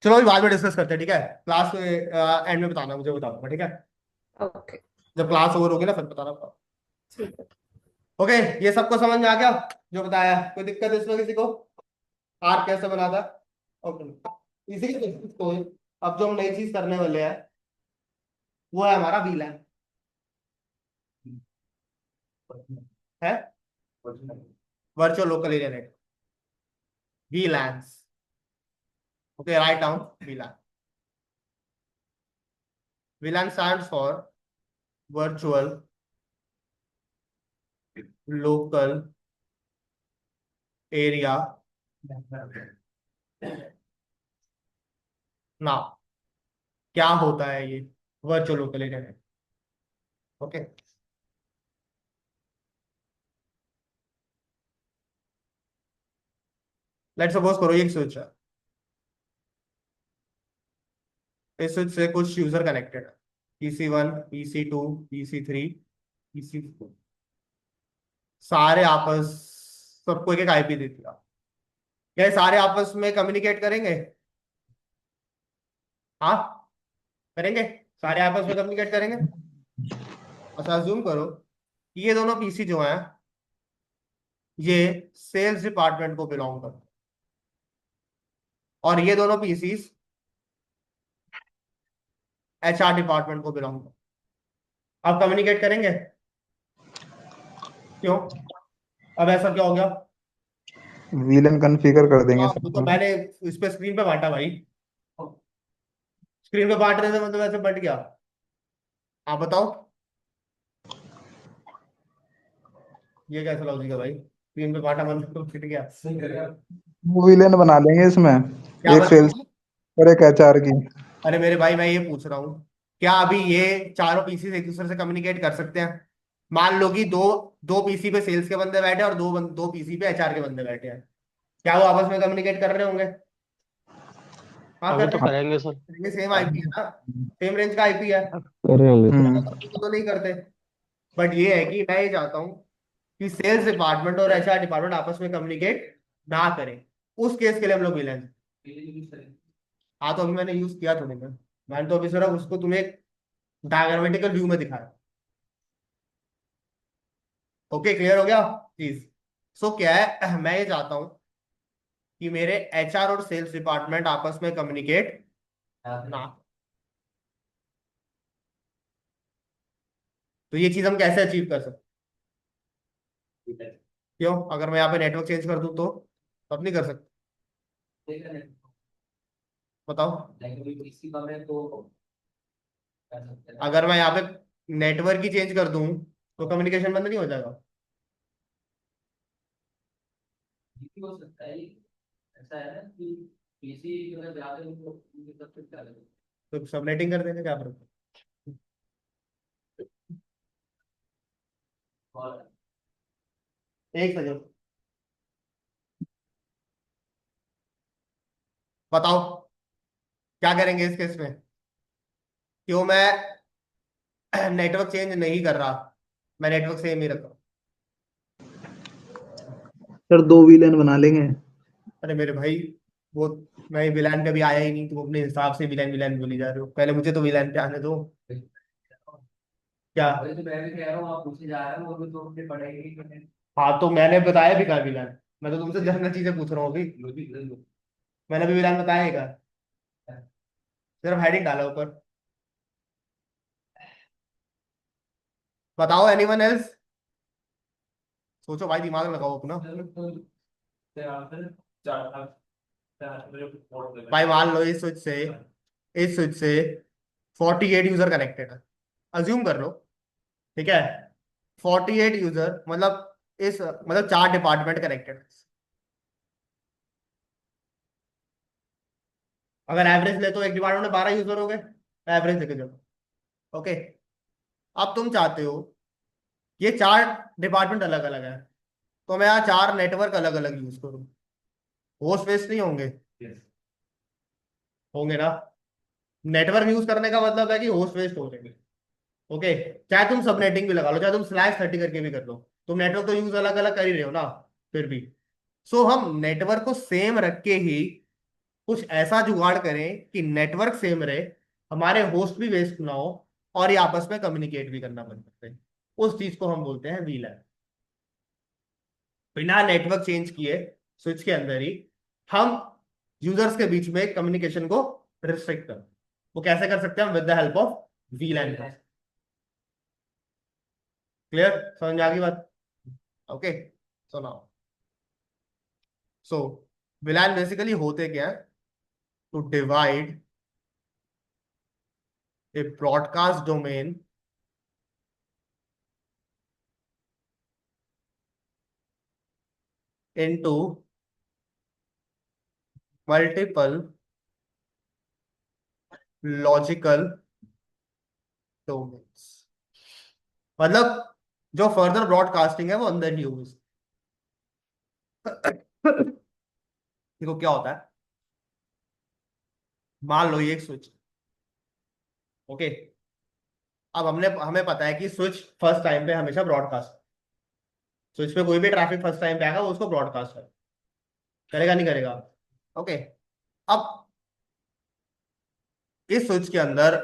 [SPEAKER 2] चलो अभी बाद में डिस्कस करते हैं, ठीक है? क्लास एंड में बताना, मुझे बता दूंगा, ठीक है?
[SPEAKER 4] ओके।
[SPEAKER 2] जब क्लास ओवर होगी ना फिर बताना।
[SPEAKER 4] ठीक है।
[SPEAKER 2] ओके, ये सबको समझ में आ गया जो बताया? कोई दिक्कत है इसमें किसी को? आर कैसे बना था? ओके, इसी के तो अब जो हम नई चीज करने वाले हैं वो है हमारा वीलैन, है virtual local area network, VLANs. Okay, right down VLAN. VLAN stands for virtual local area. ना, क्या होता है ये virtual local area network? Okay, let's suppose करो ये एक स्विच है, इस स्विच से कुछ यूजर कनेक्टेड है, PC1, PC2, PC3, PC4, सारे आपस, सबको एक एक आईपी दे दिया। क्या ये सारे आपस में कम्युनिकेट करेंगे? हाँ, करेंगे। सारे आपस में कम्युनिकेट करेंगे। अच्छा, अज्यूम करो कि ये दोनों पीसी जो हैं ये सेल्स डिपार्टमेंट को बिलोंग करते हैं, और ये दोनों पीसीस HR डिपार्टमेंट को बिलोंग करते हैं। अब कम्युनिकेट करेंगे? क्यों? अब ऐसा क्या हो गया?
[SPEAKER 6] विलन कॉन्फ़िगर कर देंगे
[SPEAKER 2] हाँ, तो
[SPEAKER 6] सब।
[SPEAKER 2] मैंने इस पे स्क्रीन पे बांटा भाई, स्क्रीन पे बांटने से मतलब ऐसे बट गया? आप बताओ, ये कैसा लॉजिक है भाई? स्क्रीन पे बांटा मतलब तो फिट गया?
[SPEAKER 6] विलन बना लेंगे इसमें,
[SPEAKER 2] क्या
[SPEAKER 6] एक सेल्स
[SPEAKER 2] बताओ?
[SPEAKER 6] और एक एचआर की।
[SPEAKER 2] अरे मेरे भाई, मैं ये पूछ रहा हूँ, क्या अभी ये चारों पीसी एक दूसरे से कम्युनिकेट कर सकते हैं? मान लो कि दो दो पीसी पे सेल्स के बंदे बैठे और दो पीसी पे HR के बंदे बैठे हैं, क्या वो आपस में कम्युनिकेट कर रहे होंगे? हाँ,
[SPEAKER 1] अभी
[SPEAKER 2] कर
[SPEAKER 1] तो
[SPEAKER 2] रहे
[SPEAKER 1] करेंगे सर।
[SPEAKER 2] हैं, सेम आईपी है ना, सेम रेंज का आईपी है।
[SPEAKER 5] कर रहे होंगे सर।
[SPEAKER 2] तो नहीं करते। बट ये है कि मैं ये चाहता हूँ कि सेल्स डिपार्टमेंट और HR डिपार्टमेंट आपस में कम्युनिकेट ना करें। उस केस के लिए हम लोग मिलेंगे। हाँ, तो अभी मैंने यूज किया तो नहीं, मैंने तो अभी सिर्फ उसको तुम्हें डायग्रामेटिकल व्यू में दिखाया। ओके, क्लियर हो गया प्लीज? सो क्या है, मैं ये चाहता हूँ कि मेरे HR और सेल्स डिपार्टमेंट आपस में कम्युनिकेट ना। तो ये चीज हम कैसे अचीव कर सकते हैं? क्यों? अगर मैं यहाँ पे नेटवर्क चेंज कर दूं तो अब नहीं कर सकते? बताओ। अगर मैं यहाँ पे नेटवर्क ही चेंज कर दूं तो कम्युनिकेशन बंद नहीं हो जाएगा? तो सबनेटिंग कर देंगे, क्या फर्क है? एक सेकंड, बताओ क्या करेंगे इस केस में? क्यों मैं नेटवर्क चेंज नहीं कर रहा, मैं नेटवर्क सेम ही रख रहा हूँ?
[SPEAKER 6] सर दो विलन बना लेंगे।
[SPEAKER 2] अरे मेरे भाई, वो मैं विलान पे भी आया ही नहीं, तुम अपने हिसाब से विलान विलान बोली जा रहे हो, पहले मुझे तो विलान पे आने दो। क्या? हाँ, तो मैंने बताया भी कहा विलान? मैं तो तुमसे जनरल चीजें पूछ रहा हूँ अभी। मैंने भी विलान बताया ही कहा, सिर्फ हेडिंग डाला ऊपर। बताओ, एनीवन एल्स? सोचो भाई, दिमाग लगाओ अपना। भाई मान लो इस स्विच से 48 यूजर कनेक्टेड है, अज्यूम कर लो, ठीक है? 48 यूजर मतलब इस मतलब 4 डिपार्टमेंट कनेक्टेड है। अगर एवरेज ले तो एक डिपार्टमेंट में 12 यूजर हो गए, एवरेज लेके चलो। ओके, अब तुम चाहते हो ये 4 डिपार्टमेंट अलग अलग है, तो मैं यहाँ 4 नेटवर्क अलग अलग यूज करूँ, होस्ट वेस्ट नहीं होंगे? होंगे ना। नेटवर्क यूज करने का मतलब है कि होस्ट वेस्ट हो जाएंगे। ओके, चाहे तुम सबनेटिंग भी लगा लो, चाहे तुम /30 करके भी कर लो, तुम नेटवर्क तो यूज अलग अलग कर ही रहे हो ना फिर भी। सो हम नेटवर्क को सेम रख के ही कुछ ऐसा जुगाड़ करें कि नेटवर्क सेम रहे, हमारे होस्ट भी वेस्ट ना हो, और ये आपस में कम्युनिकेट भी करना बंद करते हैं। उस चीज को हम बोलते हैं वीलैन। बिना नेटवर्क चेंज किए स्विच के अंदर ही हम यूजर्स के बीच में कम्युनिकेशन को रिस्ट्रिक्ट कर, वो कैसे कर सकते हैं हम? With the help of VLAN. Clear? समझ में आ गई बात? Okay, so now, so VLAN basically होते क्या है? To divide a broadcast domain into multiple logical domains। मतलब जो फर्दर ब्रॉडकास्टिंग है वो अंदर ही होगी। देखो क्या होता है, मान लो ये एक स्विच, ओके, अब हमें पता है कि स्विच फर्स्ट टाइम पे हमेशा ब्रॉडकास्ट, स्विच पे कोई भी ट्रैफिक फर्स्ट टाइम पे आएगा वो उसको ब्रॉडकास्ट करेगा नहीं करेगा? ओके, अब इस स्विच के अंदर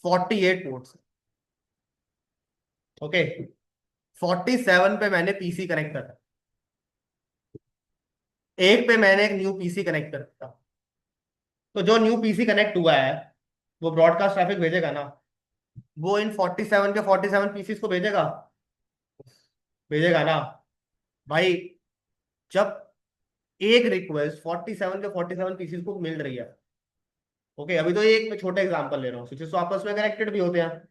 [SPEAKER 2] 48 पोर्ट्स, ओके, 47 पे मैंने पीसी कनेक्ट करा, एक पे मैंने एक न्यू पीसी कनेक्ट कर दिया। तो जो न्यू पीसी कनेक्ट हुआ है वो ब्रॉडकास्ट ट्रैफिक भेजेगा ना, वो इन 47 के 47 पीसीस को भेजेगा, भेजेगा ना भाई। जब एक रिक्वेस्ट 47 के 47 पीसीस को मिल रही है, ओके, अभी तो ये एक मैं छोटा एग्जांपल ले रहा हूँ, स्विचेस तो आपस में कनेक्टेड भी होते हैं,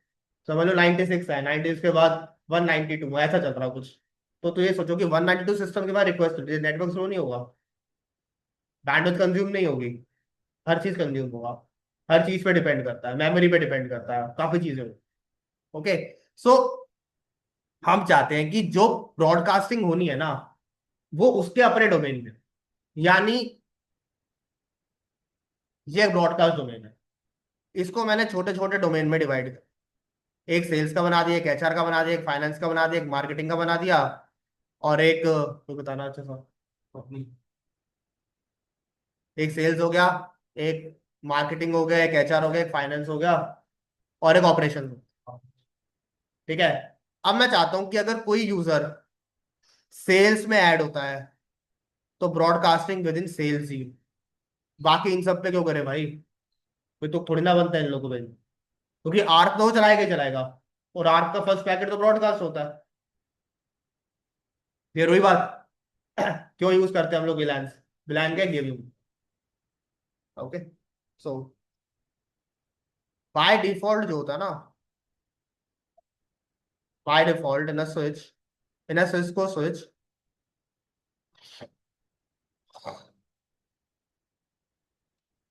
[SPEAKER 2] समझ लो 96 है, 96 के बाद 192 ऐसा चल रहा है कुछ, तो ये सोचो कि 192 सिस्टम के बाद रिक्वेस्ट, नेटवर्क स्लो नहीं होगा, बैंडविड्थ कंज्यूम नहीं होगी, हर चीज कंज्यूम होगा, हर चीज पे डिपेंड करता है, मेमोरी पे डिपेंड करता है, काफी चीजें। ओके, सो हम चाहते हैं कि जो ब्रॉडकास्टिंग होनी है ना वो उसके अपने डोमेन में, यानी ये ब्रॉडकास्ट डोमेन है, इसको मैंने छोटे छोटे डोमेन में डिवाइड कर, एक सेल्स का बना दिया, एक एचआर का बना दिया, एक फाइनेंस का बना दिया, एक मार्केटिंग का बना दिया, और एक तो बताना अच्छा सा, एक सेल्स हो गया, एक मार्केटिंग हो गया, एक एचआर हो गया, एक फाइनेंस हो गया, और एक ऑपरेशन हो गया। ठीक है, अब मैं चाहता हूं कि अगर कोई यूजर सेल्स में ऐड होता है तो ब्रॉडकास्टिंग विद इन सेल्स ही, बाकी इन सब पे क्यों करे भाई? कोई तो थोड़ी ना बनता है इन लोगों को, क्योंकि आर्क तो वो चलाएगा ही चलाएगा, और आर्क का फर्स्ट पैकेट तो ब्रॉडकास्ट होता है। फिर वही बात, क्यों यूज करते हैं हम लोग विलान? विलान क्या gaming. Okay, so by default जो होता है ना, by default in a switch को switch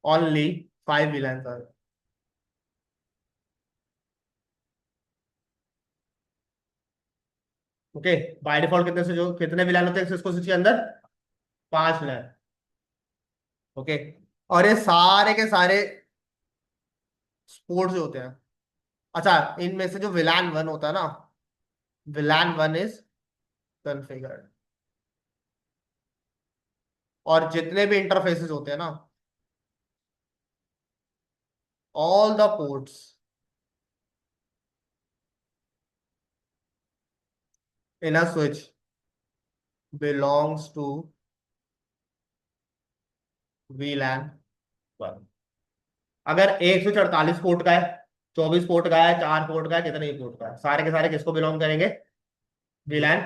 [SPEAKER 2] only 5 VLAN are. Okay, by default कितने से जो कितने विलान होते हैं इसको स्विच के अंदर? 5 विलान। ओके, और ये सारे के सारे स्पोर्ट्स जो होते हैं, अच्छा, इनमें से जो विलान 1 होता है ना, विलान 1 इज कॉन्फ़िगर्ड, और जितने भी इंटरफेसेस होते हैं ना, all the ports in a switch belongs to VLAN 1। अगर एक स्विच 48 पोर्ट का है, 24 पोर्ट का है, 4 पोर्ट का है, कितने ही पोर्ट का है, सारे के सारे किसको बिलोंग करेंगे? VLAN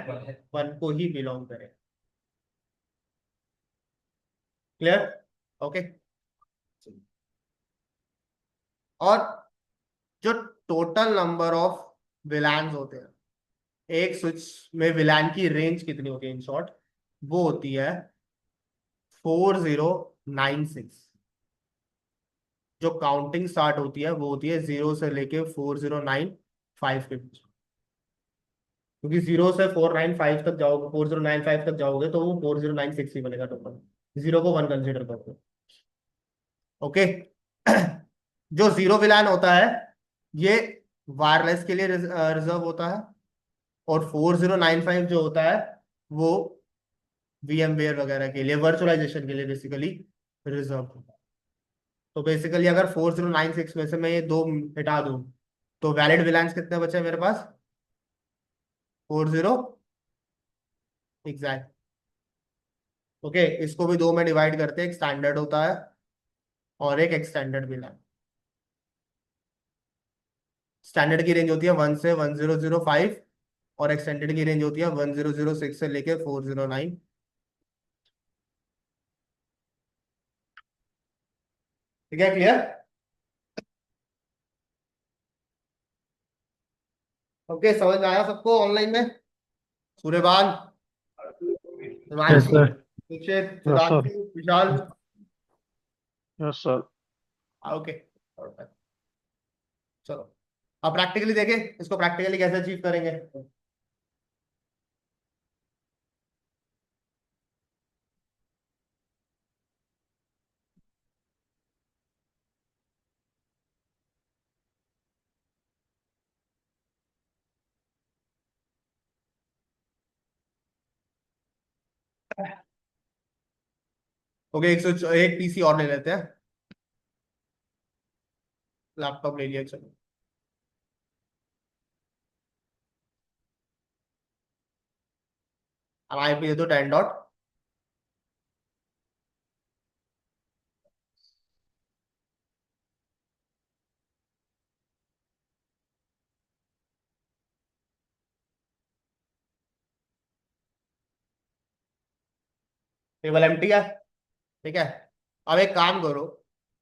[SPEAKER 2] 1 को ही बिलोंग करें। क्लियर? ओके, और जो टोटल नंबर ऑफ विलान्स होते हैं, एक स्विच में विलान की रेंज कितनी होती है इन शॉर्ट? वो होती है 4096। जो काउंटिंग स्टार्ट होती है वो होती है 0 से लेके 4095 के बीच। क्योंकि 0 से 495 तक जाओगे, 4095 तक जाओगे तो वो 4096 ही बनेगा टोटल। 0 को 1 कंसिडर करते। ओके। जो जीरो विलान होता है ये वायरलेस के लिए रिजर्व होता है, और 4095 जो होता है वो VMware वगैरह के लिए, वर्चुअलाइजेशन के लिए बेसिकली रिजर्व होता है। तो बेसिकली अगर 4096 में से मैं ये दो हटा दूं तो वैलिड विलान्स कितने बचे मेरे पास? 40 एग्जैक्ट। ओके, इसको भी दो में डिवाइड करते हैं, एक स्टैंडर्ड होता है और एक एक्सटेंडेड विलान। स्टैंडर्ड की रेंज होती है 1 से 1005, और एक्सटेंडेड की रेंज होती है 1006 से लेके 409। ठीक है, क्लियर? ओके, समझ में आया सबको ऑनलाइन में? Suryabhan,
[SPEAKER 3] yes
[SPEAKER 2] Himanshu,
[SPEAKER 3] sir.
[SPEAKER 2] Nishchit,
[SPEAKER 5] yes sir.
[SPEAKER 2] Sudhanshu, Vishal.
[SPEAKER 5] Yes sir.
[SPEAKER 2] Okay, चलो अब प्रैक्टिकली देखें, इसको प्रैक्टिकली कैसे अचीव करेंगे। ओके, एक PC और ले लेते हैं। लैपटॉप ले लिया, चलो। अब IP दे दो 10 डॉट। टेबल एम्प्टी है। ठीक है, अब एक काम करो,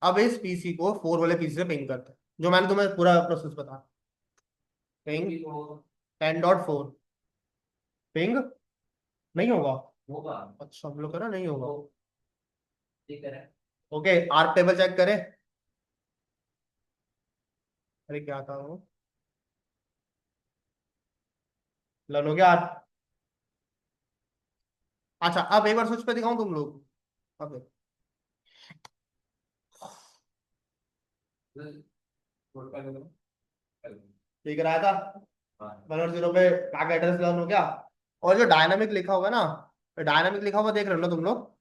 [SPEAKER 2] अब इस PC को 4 वाले PC से पिंग करते हैं, जो मैंने तुम्हें पूरा प्रोसेस बता। पिंग 10.4। पिंग नहीं होगा? होगा। अच्छा, हम लोग करा नहीं होगा। ठीक है। ओके, आर्क टेबल चेक करें। अरे क्या था वो, लर्न हो गया आर्क। अच्छा, अब एक बार स्विच पे दिखाऊं तुम लोग। अब ठीक रहा था। 1 और 0 पे बैक एड्रेस लर्न हो गया। और जो डायनामिक लिखा होगा ना, डायनामिक लिखा हुआ देख रहे हो ना तुम लोग?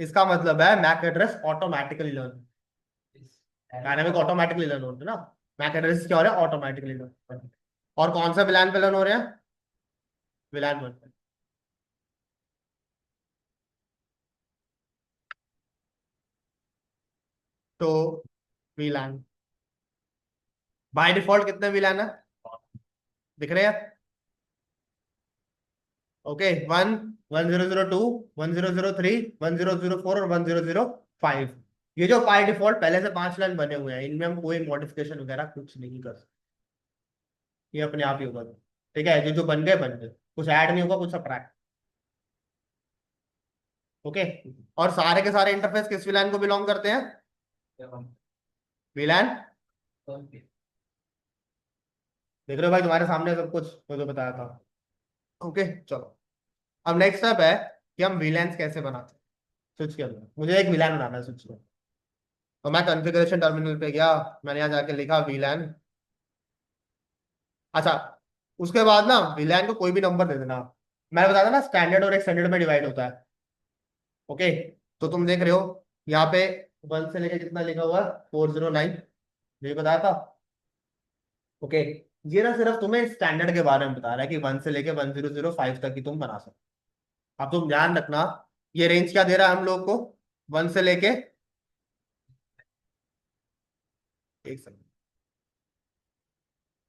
[SPEAKER 2] इसका मतलब है MAC address automatically learn. Dynamic automatically learn होते हैं ना, मैक एड्रेस क्या हो रहा है? Automatically learn. और कौन सा विलान पे लर्न हो रहे हैं? विलान 1 पे। तो विलान बाय डिफॉल्ट कितने विलान है दिख रहे हैं? ओके, 1 1002, 1003, 1004 और 1005। ये जो बाय डिफॉल्ट पहले से 5 लाइन बने हुए हैं, इनमें हम कोई मॉडिफिकेशन वगैरह कुछ नहीं कर सकते, ये अपने आप ही होगा। ठीक है, जो जो बन गए, कुछ ऐड नहीं होगा, कुछ सब्ट्रैक्ट। ओके, और सारे के सारे इंटरफेस किस विलान को बिलोंग करते हैं? विलान। देख रहे हो भाई, तुम्हारे सामने सब कुछ मैं जो बताया था। ओके, चलो अब नेक्स्ट स्टेप है कि हम विलान्स कैसे बनाते हैं स्विच के अंदर। मुझे एक विलान बनाना है स्विच में, तो मैं कॉन्फ़िगरेशन टर्मिनल पे गया, मैंने यहाँ जाके लिखा VLAN। अच्छा, उसके बाद ना VLAN को कोई भी नंबर दे देना। मैंने बताया था ना स्टैंडर्ड और एक्सटेंडेड में डिवाइड होता है। ओके, तो तुम देख रहे हो यहाँ पे 1 से लेके कितना लिखा हुआ है? 409, ये बताया था। ओके, ये ना सिर्फ तुम्हें स्टैंडर्ड के बारे में बता रहा है कि 1 से लेके 1005 तक ही तुम बना सकते हो। अब तुम ध्यान रखना, ये रेंज क्या दे रहा है हम लोग को? 1 से लेके, एक सेकंड,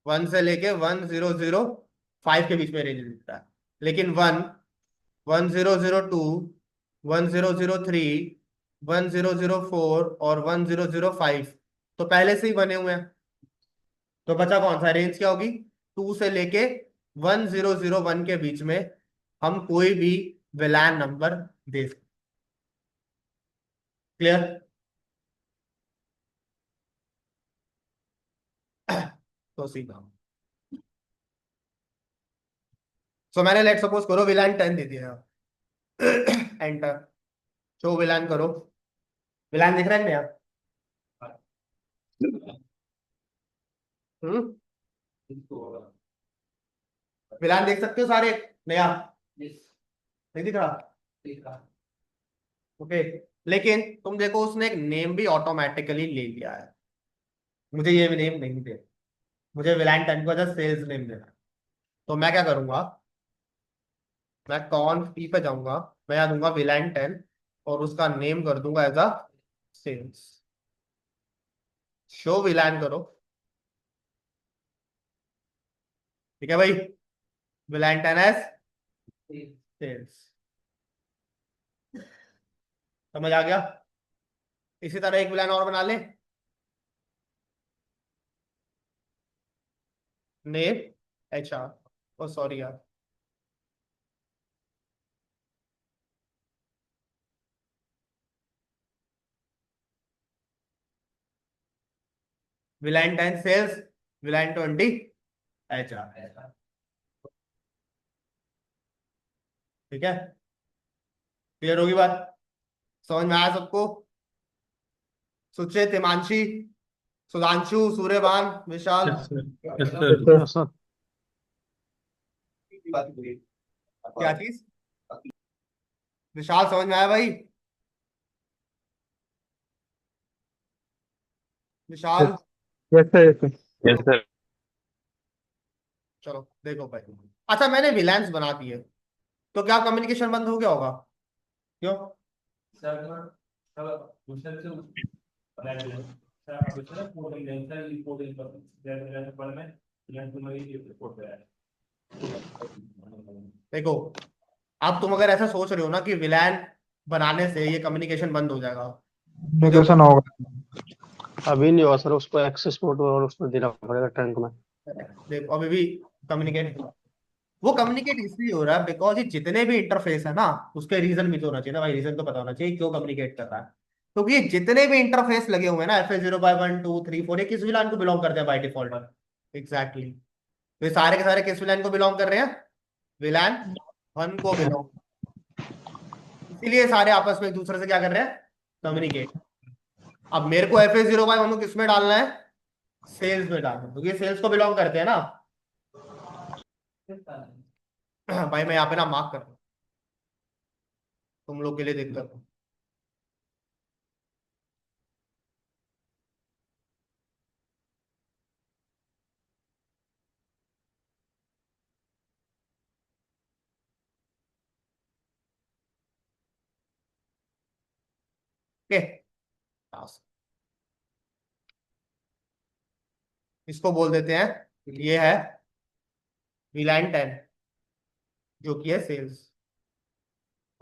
[SPEAKER 2] 1 से लेके 1005 के बीच में रेंज देता है। लेकिन 1002, 1003, 1004 और 1005 तो पहले से ही बने हुए हैं। तो बचा कौन सा? रेंज क्या होगी? 2 से लेके 1001 के बीच में हम कोई भी विलान नंबर दे सकते। क्लियर? तो सीधा सो मैंने लेट सपोज करो विलान 10 दे दिया। एंटर। शो विलान करो। विलान दिख रहा है क्या? हम्म। विलान देख सकते हो सारे? नया नहीं दिख रहा? ओके। लेकिन तुम देखो उसने एक नेम भी ऑटोमेटिकली ले लिया है। मुझे ये नेम नहीं दे। मुझे विलान 10 को जस्ट सेल्स नेम देना है। तो मैं क्या करूंगा? मैं कॉन्फ पी पे जाऊंगा। मैं यहाँ दूंगा विलान 10 और उसका नेम कर दूंगा एज अ सेल्स। शो विलान करो। ठीक है भाई। विलान 10 एज सेल्स। समझ आ गया? इसी तरह एक विलान और बना ले। Name HR। ओ सॉरी यार। विलान 10 सेल्स। विलान 20 HR। ठीक है। क्लियर होगी बात? समझ में आया सबको? Suchit, Himanshi, Sudhanshu, Suryabhan, Vishal.
[SPEAKER 5] Yes sir. Yes
[SPEAKER 6] Yes,
[SPEAKER 5] sir.
[SPEAKER 6] sir.
[SPEAKER 5] Yes sir.
[SPEAKER 2] क्या चीज? विशाल समझ में आया भाई? Vishal.
[SPEAKER 6] Yes, sir. Yes, sir.
[SPEAKER 1] Yes sir.
[SPEAKER 2] चलो देखो भाई। अच्छा मैंने विलान्स बना दिए तो क्या कम्युनिकेशन बंद हो गया होगा? क्यों? देखो अब तुम अगर ऐसा सोच रहे हो ना कि विलान बनाने से ये कम्युनिकेशन बंद हो जाएगा तो
[SPEAKER 6] Communication
[SPEAKER 2] देखो।
[SPEAKER 6] होगा।
[SPEAKER 5] अभी नहीं हुआ सर, उसको एक्सेस पोर्ट और उसको देना पड़ेगा टैंक में।
[SPEAKER 2] देखो अभी भी कम्युनिकेट। वो कम्युनिकेट इसलिए हो रहा है बिकॉज ये जितने भी इंटरफेस है ना उसके रीजन भी तो होना चाहिए ना भाई। रीजन तो पता होना चाहिए क्यों कम्युनिकेट कर रहा है। क्योंकि ये जितने भी इंटरफेस लगे हुए हैं ना FA0 by 1 2 3 4 ये किस विलान को बिलोंग करते हैं बाय डिफॉल्ट? एग्जैक्टली। तो ये सारे के सारे किस विलान को बिलोंग कर रहे हैं? विलान 1 को बिलोंग। इसीलिए सारे आपस में एक दूसरे से क्या कर रहे हैं? कम्युनिकेट। अब मेरे को FA0 by 1 को किस में डालना है? सेल्स में डालना है क्योंकि ये सेल्स को बिलोंग करते हैं ना। भाई मैं यहाँ पे ना मार्क कर रहा हूँ तुम लोग के लिए दिक्कत हो। ओके। इसको बोल देते हैं ये है विलान 10 जो कि है सेल्स।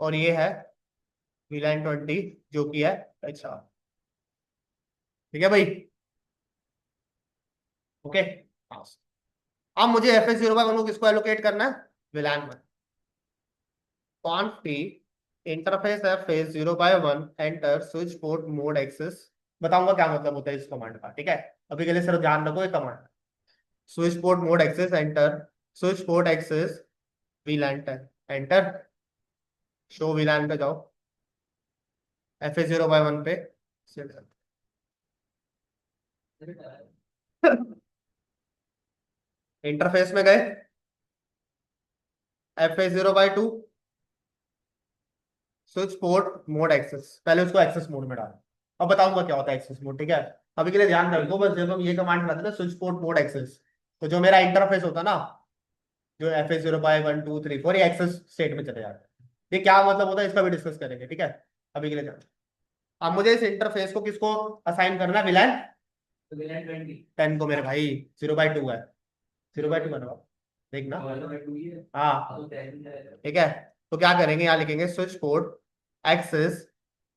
[SPEAKER 2] और ये है विलान 20 जो कि है HR। ठीक है भाई? ओके। अब मुझे FA0 by 1 को किसको एलोकेट करना है? विलान में। Conf P interface FA0 by 1 enter switch port mode access. बताऊंगा क्या मतलब होता है इस कमांड का। ठीक है? अभी के लिए सिर्फ ध्यान रखो ये command. Switch port mode access enter switch port access VLAN 10 enter. Show VLAN पे जाओ। FA0 by 1 पे इंटरफेस में गए। FA0 by 2 switch port mode access. पहले उसको एक्सेस मोड में डालो। अब बताऊंगा क्या होता है एक्सेस मोड। ठीक है? अभी के लिए ध्यान रखो बस जब हम ये कमांड बनाते हैं ना स्विच पोर्ट मोड एक्सेस तो जो मेरा इंटरफेस होता ना जो FA0 by 1 2 3 4 ये एक्सेस स्टेट में चले जाता है। ये क्या मतलब होता है इसका भी डिस्कस करेंगे। ठीक है? अभी के लिए ध्यान। अब मुझे इस इंटरफेस को किसको असाइन करना है? विलान 10 को मेरे भाई। 0 by 2 है। 0 by 2 बनवा देखना। हाँ ठीक है। तो क्या करेंगे यहाँ लिखेंगे स्विच पोर्ट एक्सेस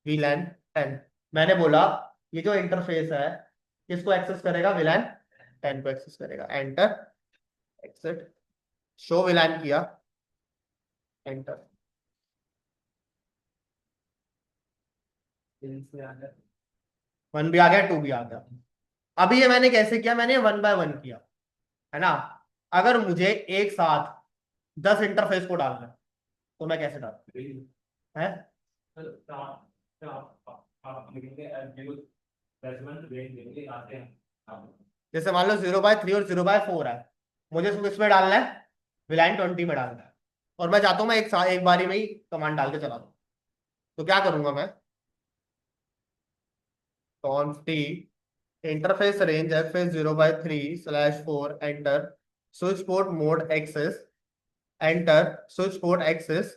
[SPEAKER 2] VLAN 10। मैंने बोला ये जो इंटरफेस है किसको एक्सेस करेगा? VLAN 10 को एक्सेस करेगा। एंटर एक्सेट। शो VLAN किया। एंटर। 1 भी आ गया 2 भी आ गया। अभी ये मैंने कैसे किया? मैंने 1 by 1 किया। है ना। अगर मुझे एक साथ 10 इंटरफेस को डालना है तो मैं कैसे डालूं है। जैसे मान लो 0/3 और 0/4 है, मुझे इसको किसमें डालना है, विलाइन 20 में डालना है, और मैं चाहता हूँ मैं एक साथ एक बारी में ही कमांड डाल के चला दूँ। तो क्या करूंगा मैं, conf t interface range fs 0/3/4 enter switch port mode access enter switch port access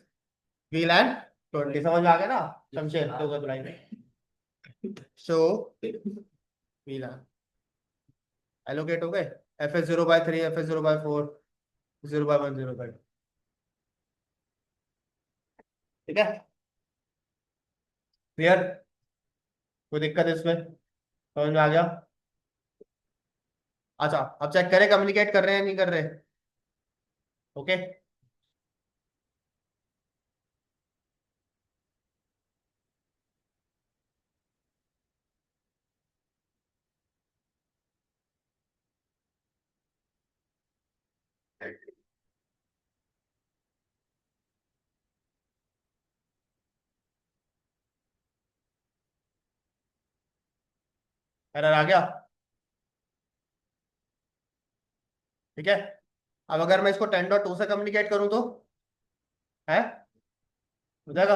[SPEAKER 2] VLAN 20। समझ में आ गया ना शमशेर, तो कर बुलाएंगे शो VLAN एलोकेट हो गए, fs 0/3 fs 0/4 0/1 0/2। ठीक है, क्लियर, कोई दिक्कत है इसमें, समझ में आ गया। अच्छा अब चेक करें कम्युनिकेट कर रहे हैं नहीं कर रहे। ओके, एरर आ गया। ठीक है, अब अगर मैं इसको 10.2 से कम्युनिकेट करूं तो है, हो जाएगा।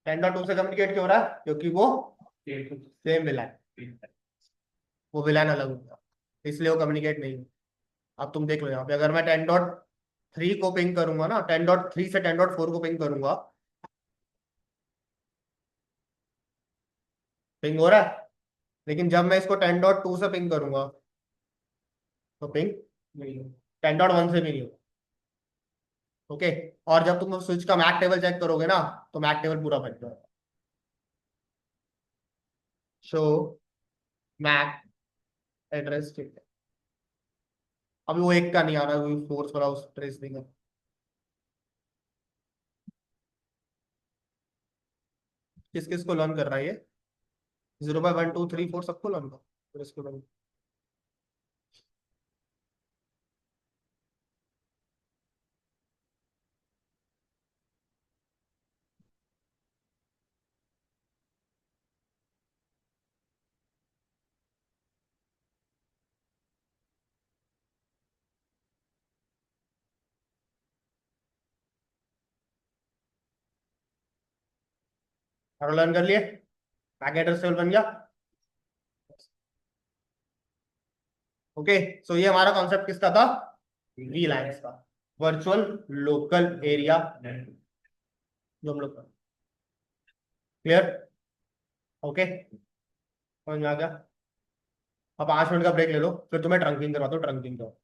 [SPEAKER 2] 10.2 से कम्युनिकेट क्यों हो रहा है, क्योंकि वो सेम विलान, वो विलान अलग होगा, इसलिए वो कम्युनिकेट नहीं होगा। अब तुम देख लो यहाँ पे, अगर मैं 10.3 को पिंग करूंगा ना, 10.3 से 10.4 को पिंग करूंगा, पिंग हो रहा है। लेकिन जब मैं इसको 10.2 से पिंग करूंगा तो पिंग 10.1 से भी नहीं होगा। ओके, और जब तुम स्विच का मैक टेबल चेक करोगे ना, तो मैक टेबल पूरा बच जाएगा। शो मैक एड्रेस, ठीक है, अभी वो एक का नहीं आ रहा है, फोर्स वाला उस ट्रेस देंगे। किस किस को लर्न कर रहा है ये, 0/1 2 3 4 सबको लर्न करो, फिर इसको learn और लर्न कर लिए, मैक एड्रेस टेबल बन गया। ओके, सो ये हमारा कॉन्सेप्ट किसका था, वीलाइंस का, वर्चुअल लोकल एरिया जो हम लोग का। क्लियर, ओके, समझ में आ गया। अब 5 मिनट का ब्रेक ले लो, फिर तुम्हें ट्रंकिंग करवाता हूँ, ट्रंकिंग करो।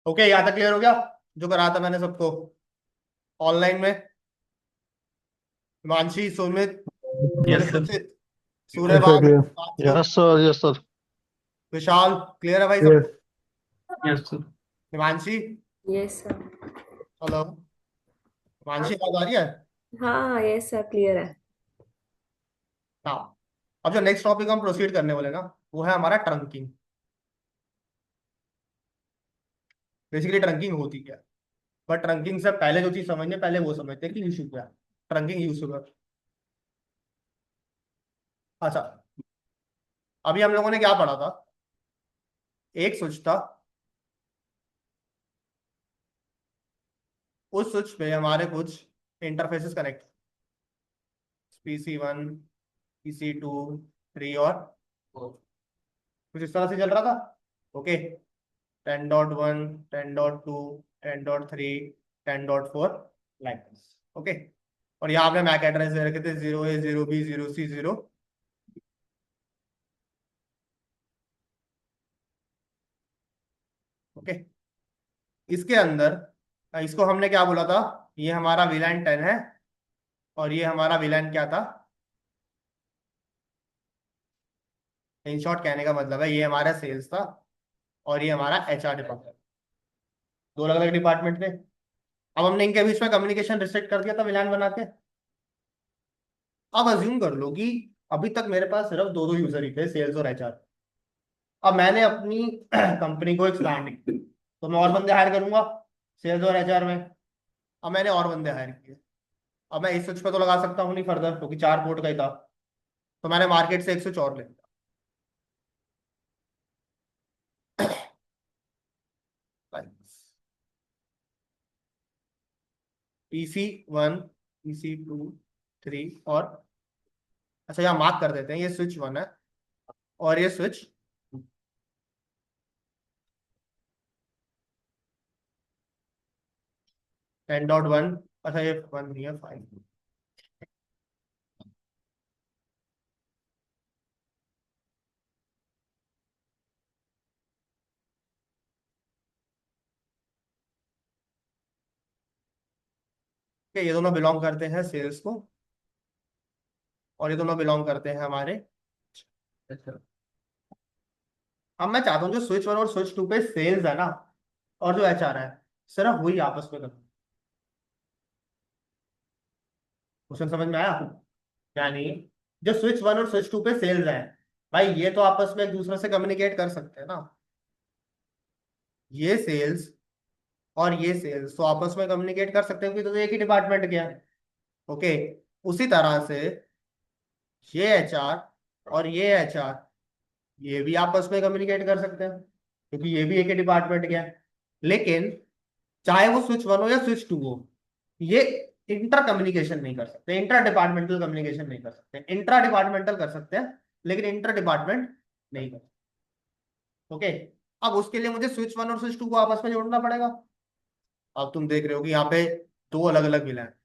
[SPEAKER 2] ओके, यहाँ तक क्लियर हो गया जो करा था मैंने सबको ऑनलाइन में? Himanshi, Sumit,
[SPEAKER 3] yes sir.
[SPEAKER 2] Parikshit,
[SPEAKER 6] Yes, sir,
[SPEAKER 2] Suryabhan,
[SPEAKER 6] clear.
[SPEAKER 2] आंसू,
[SPEAKER 5] यस सर, यस सर।
[SPEAKER 2] विशाल, क्लियर है भाई
[SPEAKER 6] Yes.
[SPEAKER 2] सबको?
[SPEAKER 3] Yes sir.
[SPEAKER 2] Himanshi,
[SPEAKER 4] yes sir.
[SPEAKER 2] Hello, Himanshi आवाज आ रही है?
[SPEAKER 4] हाँ यस सर, क्लियर है।
[SPEAKER 2] हाँ, अब जो नेक्स्ट टॉपिक हम प्रोसीड करने वाले ना, वो है हमारा ट्रंकिंग। बेसिकली ट्रंकिंग होती क्या है, बट ट्रंकिंग से पहले जो चीज समझने, पहले वो समझते हैं कि इशू क्या है, ट्रंकिंग इशू क्या है। अच्छा, अभी हम लोगों ने क्या पढ़ा था? एक स्विच था, उस स्विच पे हमारे कुछ इंटरफेसेस कनेक्ट, PC1, PC2, 3 और 4, कुछ इस तरह से चल रहा था। Okay, 10.1, 10.2, 10.3, 10.4, like this. ओके, और यहाँ पे मैक एड्रेस दे रखे थे 0A, 0B, 0C, 0। ओके, इसके अंदर इसको हमने क्या बोला था? ये हमारा VLAN 10 है, और ये हमारा VLAN क्या था? इन शॉर्ट कहने का मतलब है ये हमारा सेल्स था, और ये हमारा HR डिपार्टमेंट, दो अलग अलग डिपार्टमेंट थे। अब हमने इनके बीच में कम्युनिकेशन रिस्ट्रिक्ट कर दिया था VLAN बना के। अब अज्यूम कर लो कि अभी तक मेरे पास सिर्फ दो दो यूजर ही थे, सेल्स और HR। अब मैंने अपनी कंपनी को एक्सपैंड किया, तो मैं और बंदे हायर करूंगा सेल्स और HR में। अब मैंने और बंदे हायर किए, अब मैं इस स्विच पे तो लगा सकता हूँ नहीं फर्दर, क्योंकि 4 पोर्ट का ही था। तो मैंने मार्केट से एक स्विच और ले लिया। PC1, PC2, 3 और, अच्छा यहाँ मार्क कर देते हैं, ये स्विच 1 है और ये स्विच 10.1। अच्छा ये 1 नहीं है, 5। ये दोनों बिलोंग करते हैं सेल्स को, और ये दोनों बिलोंग करते हैं हमारे। अब मैं चाहता हूँ जो स्विच 1 और स्विच 2 पे सेल्स है ना, और जो HR है, सिर्फ वही आपस में करते। क्वेश्चन समझ में आया? यानी जो स्विच 1 और स्विच 2 पे सेल्स है, भाई ये तो आपस में एक दूसरे से कम्युनिकेट कर सकते हैं ना। ये सेल्स और ये सेल्स तो आपस में कम्युनिकेट कर सकते हैं, क्योंकि तो एक ही डिपार्टमेंट के हैं। ओके, उसी तरह से ये HR और ये HR, ये भी आपस में कम्युनिकेट कर सकते हैं, क्योंकि ये भी एक ही डिपार्टमेंट के हैं। लेकिन चाहे वो स्विच 1 हो या स्विच 2 हो, ये इंटर कम्युनिकेशन नहीं कर सकते, इंटर डिपार्टमेंटल कम्युनिकेशन नहीं कर सकते। इंट्रा डिपार्टमेंटल कर सकते हैं, लेकिन इंटर डिपार्टमेंट नहीं कर सकते। ओके, अब उसके लिए मुझे स्विच 1 और स्विच 2 को आपस में जोड़ना पड़ेगा। अब तुम देख रहे हो कि यहाँ पे दो अलग अलग विला है,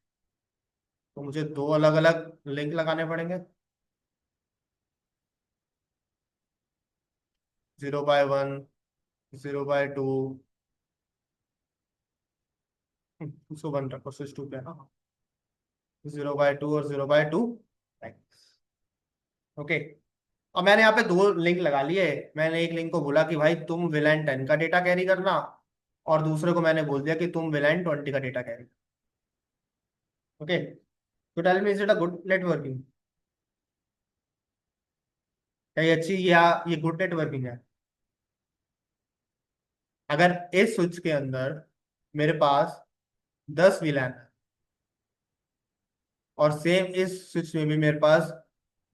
[SPEAKER 2] तो मुझे दो अलग अलग लिंक लगाने पड़ेंगे। 0/1, 0/2, उसको 1 रखो, स्विच 2 पे ना, 0/2 और 0/2। ओके, अब मैंने यहाँ पे दो लिंक लगा लिए। मैंने एक लिंक को बोला कि भाई तुम VLAN 10 का डेटा कैरी करना, और दूसरे को मैंने बोल दिया कि तुम VLAN 20 का डेटा कैरी। ओके, तो tell me, is it a good networking? क्या ये अच्छी या ये गुड नेटवर्किंग है? अगर इस स्विच के अंदर मेरे पास 10 VLAN है, और सेम इस स्विच में भी मेरे पास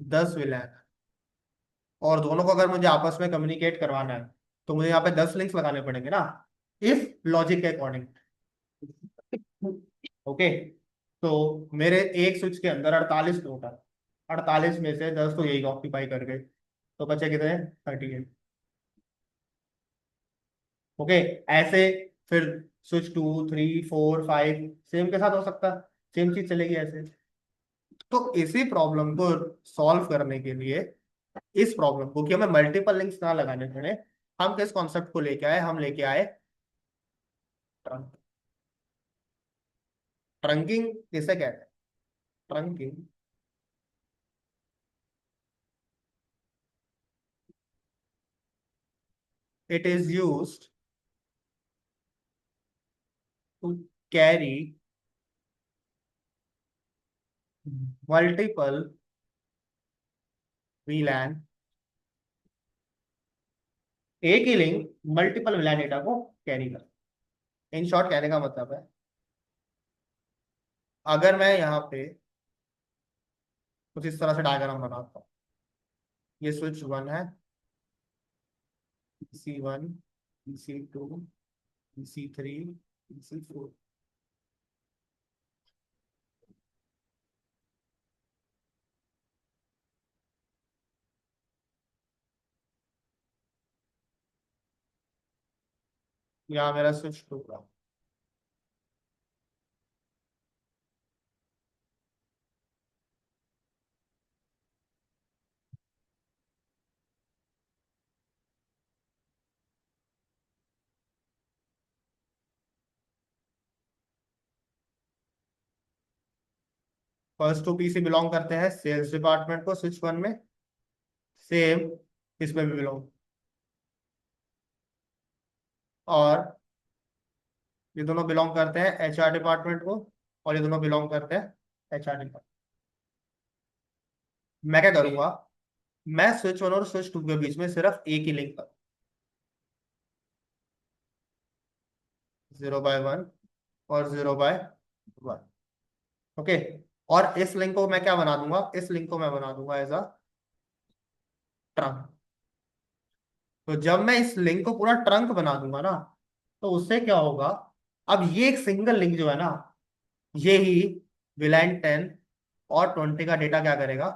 [SPEAKER 2] 10 VLAN है, और दोनों को अगर मुझे आपस में कम्युनिकेट करवाना है, तो मुझे यहाँ पे 10 लिंक्स लगाने पड़ेंगे ना, इफ लॉजिक के अकॉर्डिंग। ओके, तो मेरे एक स्विच के अंदर 48 नोड है, 48 में से 10 तो यही ऑक्यूपाई कर गए, तो बचे कितने? 38। ओके, ऐसे फिर स्विच 2, 3, 4, 5 सेम के साथ हो सकता है, सेम चीज चलेगी ऐसे। तो इसी प्रॉब्लम को सॉल्व करने के लिए, इस प्रॉब्लम को कि हमें मल्टीपल लिंक्स ना लगाने पड़े, हम किस कॉन्सेप्ट को लेके आए? हम लेके आए ट्रंक। ट्रंकिंग किसे कहते हैं? Trunking it is used to carry multiple VLAN, एक ही लिंक मल्टीपल VLAN डेटा को कैरी कर। इन शॉर्ट कहने का मतलब है, अगर मैं यहाँ पे कुछ इस तरह से डायग्राम बनाता हूँ, ये स्विच 1 है, PC1, PC2, PC3, PC4। यहाँ मेरा स्विच 2 का। फर्स्ट 2 PC बिलोंग करते हैं सेल्स डिपार्टमेंट को स्विच 1 में, सेम इसमें भी बिलोंग। और ये दोनों बिलोंग करते हैं HR डिपार्टमेंट को, और ये दोनों बिलोंग करते हैं HR डिपार्टमेंट। मैं क्या करूंगा, मैं स्विच 1 और स्विच 2 के बीच में सिर्फ एक ही लिंक करूँ, 0/1 और 0/1। ओके। और इस लिंक को मैं क्या बना दूंगा, इस लिंक को मैं बना दूंगा एज अ ट्रंक। तो जब मैं इस लिंक को पूरा ट्रंक बना दूंगा ना, तो उससे क्या होगा, अब ये एक सिंगल लिंक जो है ना, ये ही विलान 10 और 20 का डेटा क्या करेगा,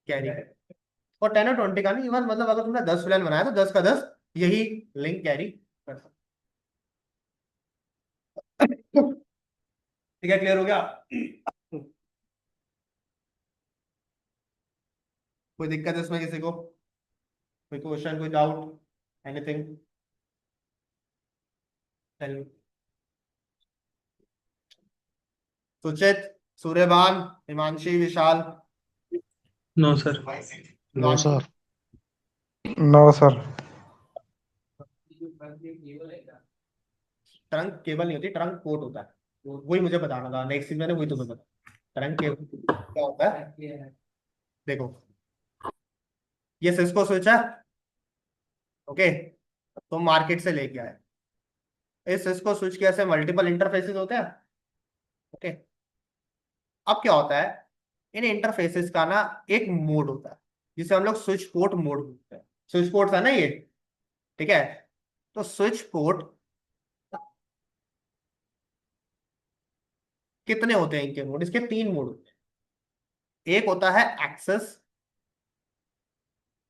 [SPEAKER 2] कैरी करेगा। और 10 और 20 का नहीं, इवन मतलब अगर तुमने 10 विलान बनाया तो 10 का 10 यही लिंक कैरी कर सकता। ठीक है, क्लियर हो गया? कोई दिक्कत है इसमें किसी को? कोई क्वेश्चन, कोई doubt, anything? Suchit, Suryabhan, Himanshi, Vishal?
[SPEAKER 3] No sir.
[SPEAKER 5] No sir.
[SPEAKER 6] No sir.
[SPEAKER 2] Trunk cable नहीं होती, ट्रंक पोर्ट होता है। वही मुझे बताना था, नेक्स्ट चीज मैंने वही तुम्हें बता। ट्रंक केबल क्या होता है, देखो ये सिस्को स्विच है, ओके, तो मार्केट से लेके आए। इस सिस्को स्विच के ऐसे मल्टीपल इंटरफेसेस होते हैं, ओके। अब क्या होता है, इन इंटरफेसेस का ना एक मोड होता है जिसे हम लोग स्विच पोर्ट मोड बोलते हैं। स्विच पोर्ट है ना ये, ठीक है। तो स्विच पोर्ट कितने होते हैं इनके मोड, इसके 3 मोड होते हैं। एक होता है एक्सेस,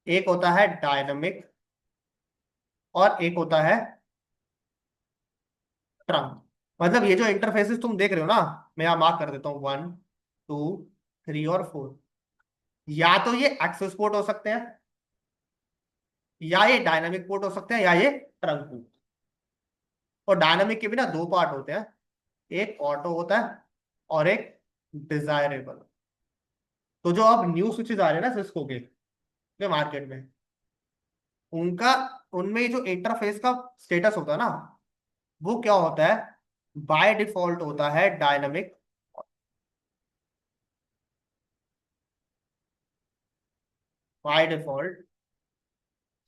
[SPEAKER 2] एक होता है डायनामिक, और एक होता है ट्रंक। मतलब ये जो इंटरफेसेस तुम देख रहे हो ना, मैं यहां मार्क कर देता हूं 1, 2, 3 और 4। या तो ये एक्सेस पोर्ट हो सकते हैं, या ये डायनामिक पोर्ट हो सकते हैं, या ये ट्रंक पोर्ट। और डायनामिक के भी ना 2 पार्ट होते हैं, एक ऑटो होता है और एक डिजायरेबल। तो जो अब न्यू स्विचेस आ रहे हैं ना सिस्को के मार्केट में, उनका उनमें जो इंटरफेस का स्टेटस होता है ना, वो क्या होता है, बाय डिफॉल्ट होता है dynamic. By default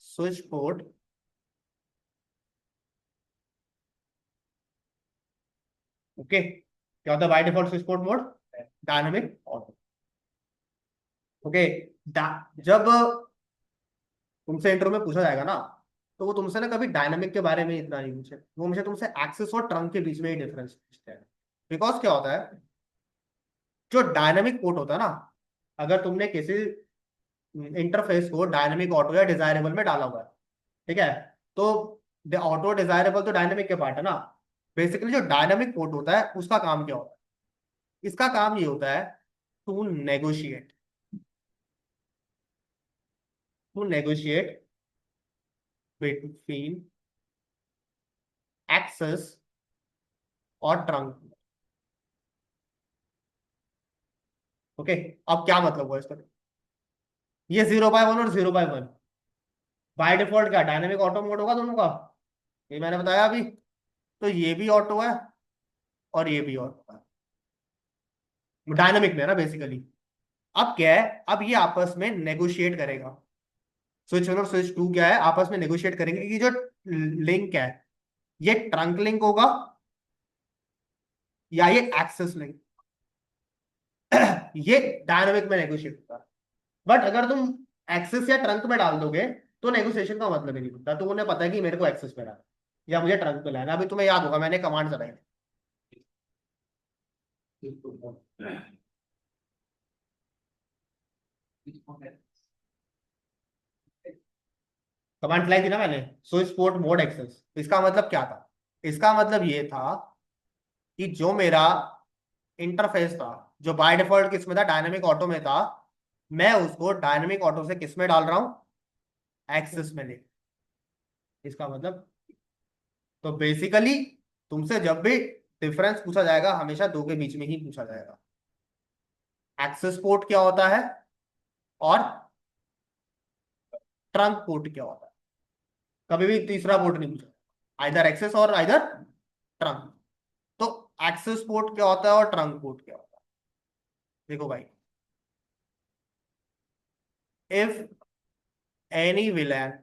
[SPEAKER 2] switch port okay, क्या होता है by default switch port mode, dynamic auto. Okay. जब तुमसे इंटरव्यू में पूछा जाएगा ना, तो वो तुमसे ना कभी डायनामिक के बारे में इतना नहीं पूछे, वो मुझे तुमसे एक्सेस और ट्रंक के बीच में ही डिफरेंस पूछते हैं। बिकॉज क्या होता है, जो डायनामिक पोर्ट होता है ना, अगर तुमने किसी इंटरफेस को डायनामिक ऑटो या डिजायरेबल में डाला हुआ है, ठीक है, तो ऑटो डिजायरेबल तो डायनामिक के पार्ट है ना। बेसिकली जो डायनामिक पोर्ट होता है उसका काम क्या होता है, इसका काम ये होता है to negotiate, to negotiate between access और ट्रंक। ओके, अब क्या मतलब हुआ इसका? ये 0/1 और 0/1 बाय डिफॉल्ट क्या डायनेमिक ऑटो मोड होगा दोनों का, ये मैंने बताया अभी। तो ये भी ऑटो है और ये भी ऑटो है, डायनेमिक में है ना बेसिकली। अब क्या है, अब ये आपस में नेगोशिएट करेगा। स्विच 1 और स्विच 2 क्या है, आपस में नेगोशिएट करेंगे कि जो लिंक है ये ट्रंक लिंक होगा या ये एक्सेस लिंक। ये डायनामिक में नेगोशिएट होता है। बट अगर तुम एक्सेस या ट्रंक में डाल दोगे तो नेगोशिएशन का मतलब ही नहीं होता। तो उन्हें पता है कि मेरे को एक्सेस में डालना है या मुझे ट्रंक में लाना है। अभी तुम्हें याद होगा मैंने कमांड चलाई कमांड चलाई थी ना मैंने, स्विच पोर्ट मोड एक्सेस। इसका मतलब क्या था? इसका मतलब ये था कि जो मेरा इंटरफेस था जो बाय डिफॉल्ट किस में था, डायनामिक ऑटो में था, मैं उसको डायनामिक ऑटो से किस में डाल रहा हूं, एक्सेस में ले। इसका मतलब, तो बेसिकली तुमसे जब भी डिफरेंस पूछा जाएगा हमेशा दो के बीच में ही पूछा जाएगा। एक्सेस पोर्ट क्या होता है और ट्रंक पोर्ट क्या होता है। कभी भी तीसरा पोर्ट नहीं पूछा, आइदर एक्सेस और आइदर ट्रंक। तो एक्सेस पोर्ट क्या होता है और ट्रंक पोर्ट क्या होता है? देखो भाई, if any villain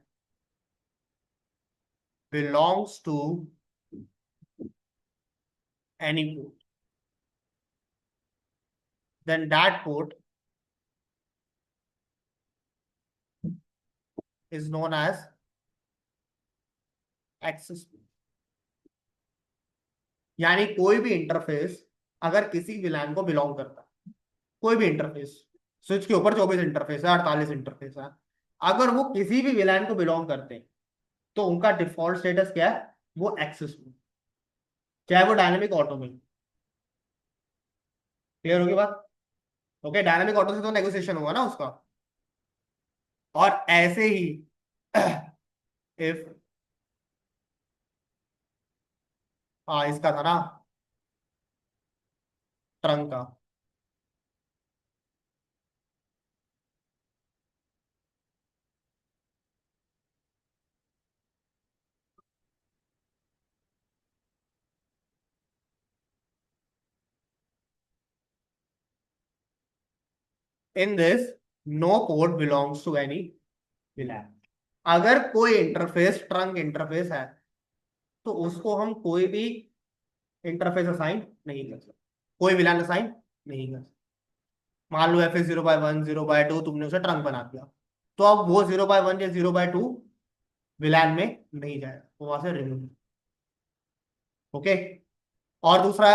[SPEAKER 2] belongs to any port, then that port is known as access port। यानी कोई भी इंटरफेस अगर किसी विलान को बिलोंग करता है, कोई भी इंटरफेस, स्विच के ऊपर 24 इंटरफेस है, 48 इंटरफेस है, अगर वो किसी भी विलान को बिलोंग करते हैं तो उनका डिफॉल्ट स्टेटस क्या है, वो एक्सेस पोर्ट, चाहे वो डायनेमिक ऑटो में। क्लियर होगी बात? ओके, डायनेमिक ऑटो से तो नेगोशिएशन हुआ ना उसका। और ऐसे ही इफ, हाँ इसका था ना ट्रंक का, in this no port belongs to any VLAN. अगर कोई इंटरफेस ट्रंक इंटरफेस है तो उसको हम कोई भी इंटरफेस असाइन नहीं कर सकते, कोई विलान असाइन नहीं कर सकते। मान लो एफ 0/1 0/2 तुमने उसे ट्रंक बना दिया, तो अब वो 0/1 या 0/2 विलान में नहीं जाएगा, वो वहां से रिमूव। ओके, और दूसरा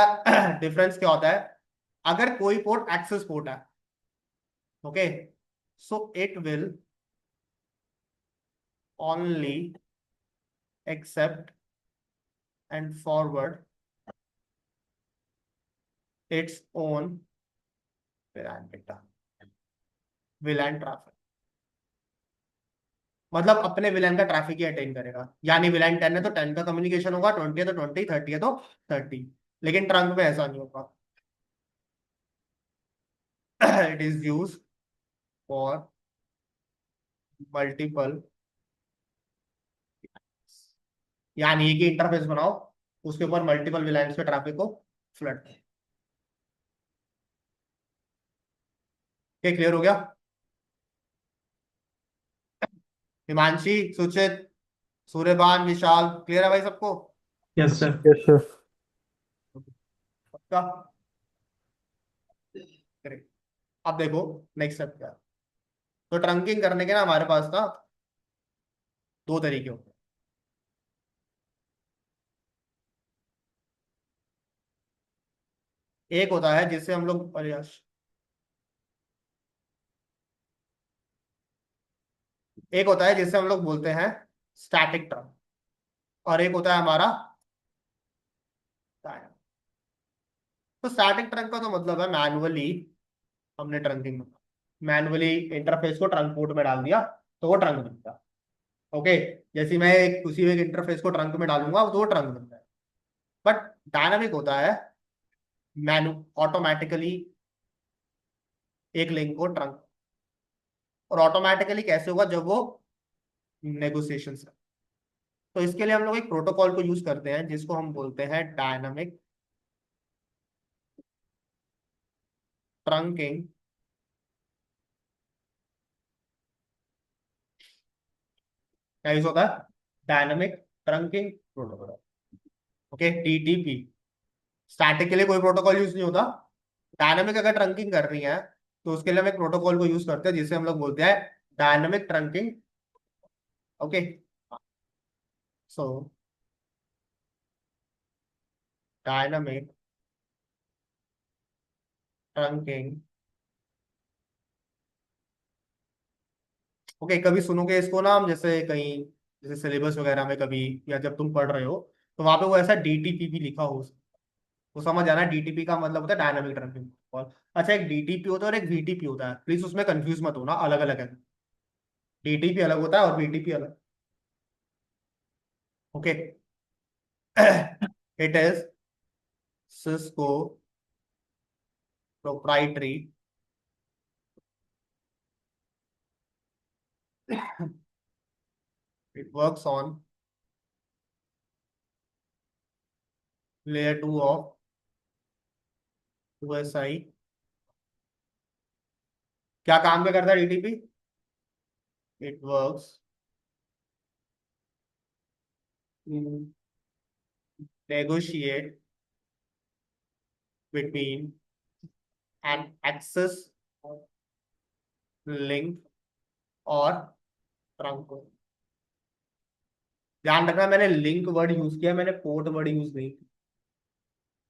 [SPEAKER 2] डिफरेंस क्या होता है, अगर कोई पोर्ट एक्सेस पोर्ट है, okay, so it will only accept and forward its own VLAN data, VLAN traffic. मतलब अपने विलान का ट्रैफिक ही अटेंड करेगा। यानी विलान 10 है तो 10 का कम्युनिकेशन होगा, 20 है तो 20, 30 है तो 30। लेकिन ट्रंक में ऐसा नहीं होगा। It is use for multiple, यानी एक ही इंटरफेस बनाओ, उसके ऊपर मल्टीपल विलान्स पे ट्रैफिक को फ्लड। ये क्लियर हो गया? हिमांशी, सुचित, सूर्यभान, विशाल, क्लियर है भाई सबको?
[SPEAKER 3] Yes sir.
[SPEAKER 6] Yes sir.
[SPEAKER 2] पक्का? करेक्ट। अब देखो नेक्स्ट स्टेप क्या है। तो ट्रंकिंग करने के ना हमारे पास ना दो तरीके होते हैं। एक होता है जिससे हम लोग, अरे यार, एक होता है जिससे हम लोग बोलते हैं स्टैटिक ट्रंक, और एक होता है हमारा डायनामिक। तो स्टैटिक ट्रंक का तो मतलब है मैनुअली हमने ट्रंकिंग, मैनुअली इंटरफेस को ट्रंक पोर्ट में डाल दिया तो वो ट्रंक बन गया। ओके, जैसे मैं एक उसी एक इंटरफेस को ट्रंक में डालूंगा तो वो ट्रंक बन जाएगा। बट डायनामिक होता है मैनु ऑटोमेटिकली एक लिंक को ट्रंक, और ऑटोमेटिकली कैसे होगा जब वो नेगोशिएशन है। तो इसके लिए हम लोग एक प्रोटोकॉल को यूज करते हैं जिसको हम बोलते हैं डायनामिक ट्रंकिंग। क्या यूज होता है? Dynamic trunking protocol. Okay, DTP. Static के लिए कोई प्रोटोकॉल यूज नहीं होता, डायनामिक अगर ट्रंकिंग कर रही है तो उसके लिए हम एक प्रोटोकॉल को यूज करते हैं जिसे हम लोग बोलते हैं डायनामिक ट्रंकिंग। ओके, सो डायनामिक ट्रंकिंग। ओके, कभी सुनोगे इसको ना हम, जैसे कहीं जैसे सिलेबस वगैरह में कभी, या जब तुम पढ़ रहे हो तो वहां पे वो ऐसा डीटीपी भी लिखा हो, तो समझ आना डीटीपी का मतलब होता है डायनामिक ट्रंकिंग प्रोटोकॉल। अच्छा, एक डीटीपी होता है और एक वीटीपी होता है, प्लीज उसमें कंफ्यूज मत होना, अलग अलग है। डीटीपी अलग होता है और वीटीपी अलग। Okay, it is Cisco proprietary it works on layer 2 of OSI। क्या काम क्या करता है DTP? It works negotiate between an access link और ट्रंक। ध्यान रखना, मैंने लिंक वर्ड यूज किया, मैंने पोर्ट वर्ड यूज नहीं किया।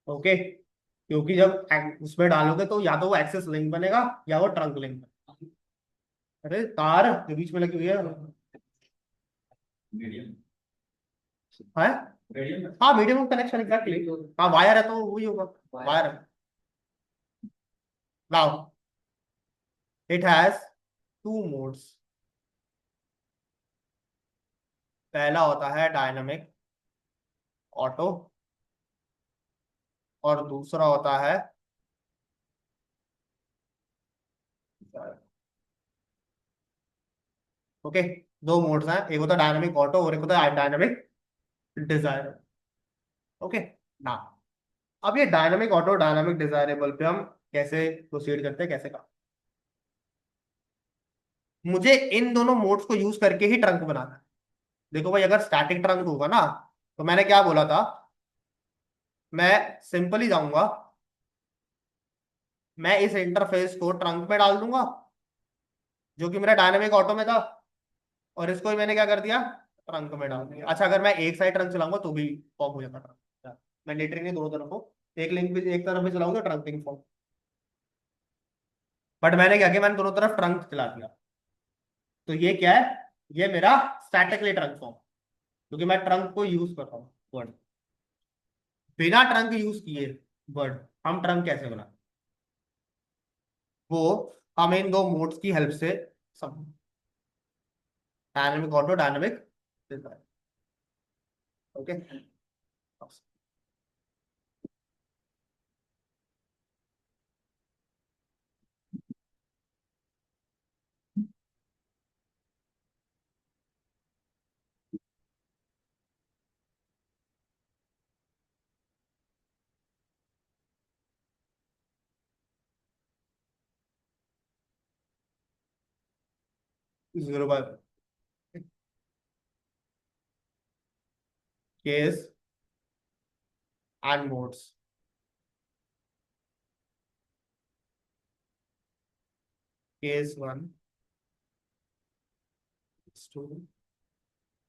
[SPEAKER 2] ओके, क्योंकि जब उसमें डालोगे तो या तो वो एक्सेस लिंक बनेगा या वो ट्रंक लिंक। अरे तार जो बीच में लगी हुई है है। हाँ, मीडियम कनेक्शन एग्जैक्टली। हाँ, वायर है तो वही होगा, वायर है। Now it has two modes. पहला होता है डायनामिक ऑटो, और दूसरा होता है, ओके, दो मोड्स हैं, एक होता है डायनामिक ऑटो और एक होता है डायनामिक डिजायर। ओके ना, अब ये डायनामिक ऑटो डायनामिक डिजायरेबल पे हम कैसे प्रोसीड करते हैं, कैसे काम? मुझे इन दोनों मोड्स को यूज करके ही ट्रंक बनाना है। देखो भाई, अगर स्टैटिक ट्रंक होगा ना, तो मैंने क्या बोला था, मैं सिंपली जाऊंगा, मैं इस इंटरफेस को ट्रंक में डाल दूंगा जो कि मेरा डायनामिक ऑटो में था, और इसको ही मैंने क्या कर दिया, ट्रंक में डाल दिया। अच्छा, अगर मैं एक साइड ट्रंक चलाऊंगा तो भी फॉर्म हो जाता ट्रंक। मैंडेटरी नहीं दोनों तरफ को, एक लिंक भी एक तरफ भी चलाऊंगा ट्रंकिंग फॉर्म। बट मैंने क्या किया, मैंने दोनों तरफ ट्रंक चला दिया, तो ये क्या है, ये मेरा स्टैटिकली ट्रंक फॉर्म, क्योंकि मैं ट्रंक को यूज कर रहा हूँ वर्ड। बिना ट्रंक यूज किए वर्ड हम ट्रंक कैसे बना, वो हम इन दो मोड्स की हेल्प से सब, dynamic auto dynamic. Okay, zero by case and modes. Case 1, case 2,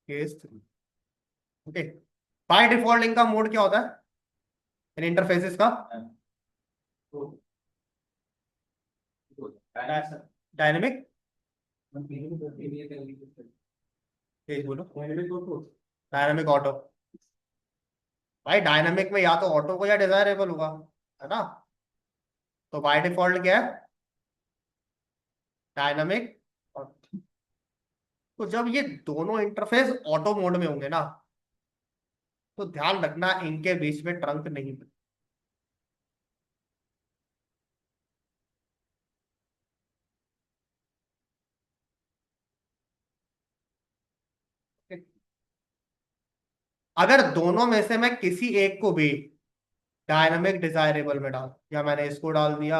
[SPEAKER 2] case 3। Okay, by default इनका मोड क्या होता है इन इंटरफेसेस का? डायनेमिक, तेज बोलो, डायनामिक ऑटो। भाई डायनामिक में या तो ऑटो को या डिजायरेबल होगा, है ना? तो बाय डिफॉल्ट क्या है, डायनामिक। तो जब ये दोनों इंटरफेस ऑटो मोड में होंगे ना, तो ध्यान रखना इनके बीच में ट्रंक नहीं बने। अगर दोनों में से मैं किसी एक को भी डायनामिक डिजायरेबल में डाल, या मैंने इसको डाल दिया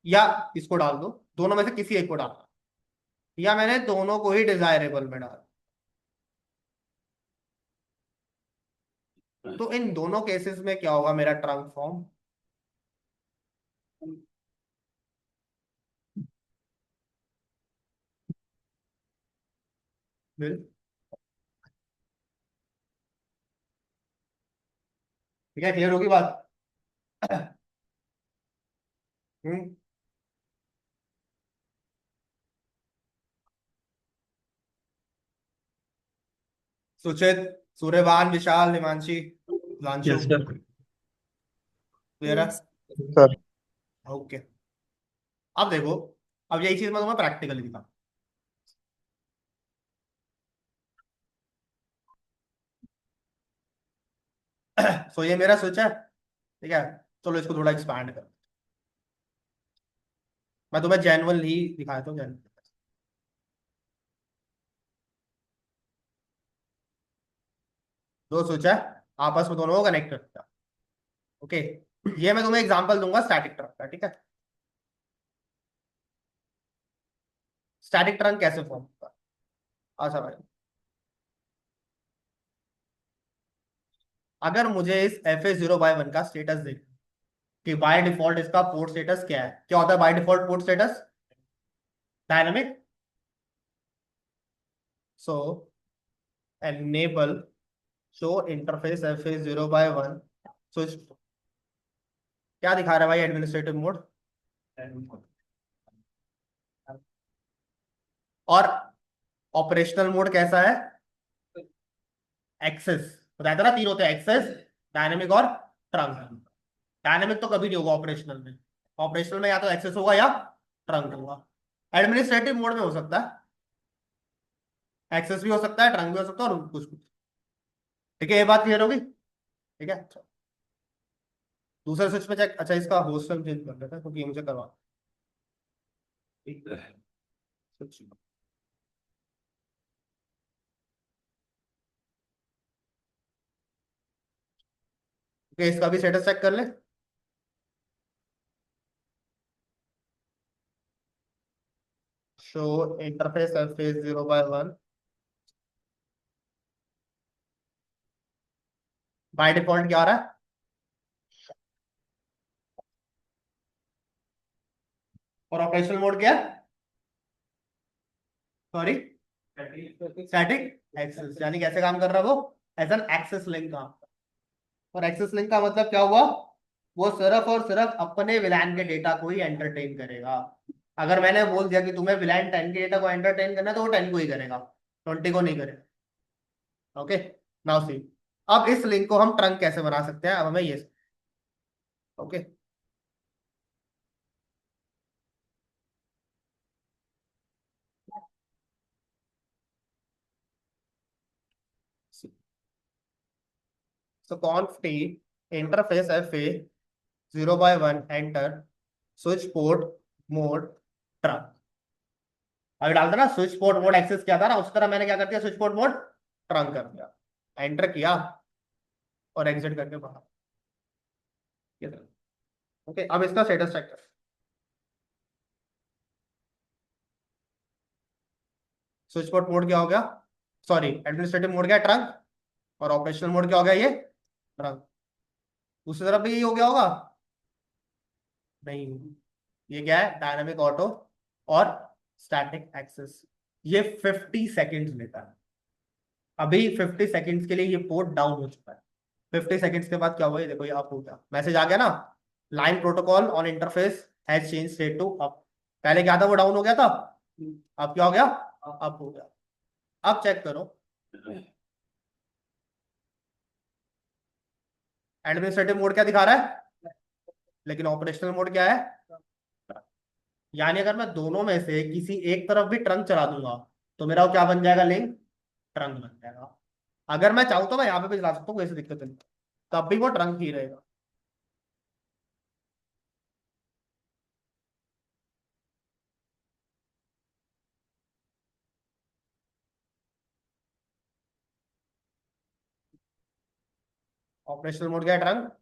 [SPEAKER 2] या इसको डाल दो, दोनों में से किसी एक को डालना, या मैंने दोनों को ही डिजायरेबल में डाल, तो इन दोनों केसेस में क्या होगा मेरा ट्रंक फॉर्म? बिल ठीक है, क्लियर होगी बात? हम्म। सुचित, सूर्यवान, विशाल, हिमांशी, लांशु,
[SPEAKER 3] यस सर।
[SPEAKER 2] क्लियर है?
[SPEAKER 6] सर।
[SPEAKER 2] ओके। अब देखो, अब यही चीज मैं तुम्हें प्रैक्टिकली दिखा। सो ये मेरा स्विच है, ठीक है। चलो इसको थोड़ा एक्सपैंड कर, मैं तुम्हें जेन्युइन ही दिखाया था, जेन्युइन। दो स्विच है, आपस में दोनों को कनेक्ट करता है। ओके, ये मैं तुम्हें एग्जांपल दूंगा स्टैटिक ट्रंक का, ठीक है। स्टैटिक ट्रंक कैसे फॉर्म होता है? अच्छा भाई, अगर मुझे इस FA0/1 का स्टेटस देख कि बाय डिफॉल्ट इसका पोर्ट स्टेटस क्या है, क्या होता है by default port status? Dynamic. So enable show interface FA0/1 switch. क्या दिखा रहा है भाई एडमिनिस्ट्रेटिव मोड? और ऑपरेशनल मोड कैसा है? एक्सेस। बताया था ना, तीन होते हैं, एक्सेस, डायनेमिक और ट्रंक। डायनेमिक तो कभी नहीं होगा ऑपरेशनल में, ऑपरेशनल में या तो एक्सेस होगा या ट्रंक होगा। एडमिनिस्ट्रेटिव मोड में हो सकता है एक्सेस भी हो सकता है, ट्रंक भी हो सकता है, और कुछ कुछ। ठीक है, ये बात क्लियर होगी? ठीक है, अच्छा। दूसरे स्विच में चेक, अच्छा इसका होस्ट नेम चेंज कर लेते हैं क्योंकि ये मुझे करवा। ठीक है, switch। ठीक है, इसका भी स्टेटस चेक कर ले। Show interface FA0/1 bye default क्या आ रहा है? और ऑपरेशनल मोड क्या है? Sorry, static access. यानी कैसे काम कर रहा है वो? एज एन एक्सेस लिंक काम। और एक्सेस लिंक का मतलब क्या हुआ? वो सिर्फ और सिर्फ अपने विलान के डेटा को ही एंटरटेन करेगा। अगर मैंने बोल दिया कि तुम्हें विलान 10 के डेटा को एंटरटेन करना है, तो वो 10 को ही करेगा, 20 को नहीं करेगा। Okay, now see. अब इस लिंक को हम ट्रंक कैसे बना सकते हैं, अब हमें ये। Okay, so conf T interface FA0/1 enter switch port mode trunk. अभी डालता ना स्विच पोर्ट मोड एक्सेस किया था ना, उस तरह मैंने क्या कर दिया, स्विच पोर्ट मोड ट्रंक कर दिया, एंटर किया और एग्जिट करके बाहर। ओके, अब इसका स्टेटस चेक कर। स्विच पोर्ट मोड क्या हो गया? सॉरी, एडमिनिस्ट्रेटिव मोड क्या है? ट्रंक। और ऑपरेशनल मोड क्या हो गया? ये ट्रंक। दूसरी तरफ भी यही हो गया होगा? नहीं, ये क्या है? डायनामिक ऑटो और स्टैटिक एक्सेस। ये 50 सेकेंड्स लेता है। अभी 50 सेकेंड्स के लिए ये पोर्ट डाउन हो चुका है। 50 सेकेंड्स के बाद क्या हुआ? ये देखो, ये अप हो गया, मैसेज आ गया ना, line protocol on interface has change state to up. पहले क्या था? वो डाउन हो गया था, अब क्या हो गया? अप हो गया। अब चेक करो, एडमिनिस्ट्रेटिव मोड क्या दिखा रहा है, लेकिन ऑपरेशनल मोड क्या है? यानी अगर मैं दोनों में से किसी एक तरफ भी ट्रंक चला दूंगा, तो मेरा वो क्या बन जाएगा? लिंक ट्रंक बन जाएगा। अगर मैं चाहूँ तो मैं यहाँ पे भी चला सकता हूँ, कोई ऐसी दिक्कत नहीं, तब भी वो ट्रंक ही रहेगा। ऑपरेशनल मोड क्या है? ट्रंक।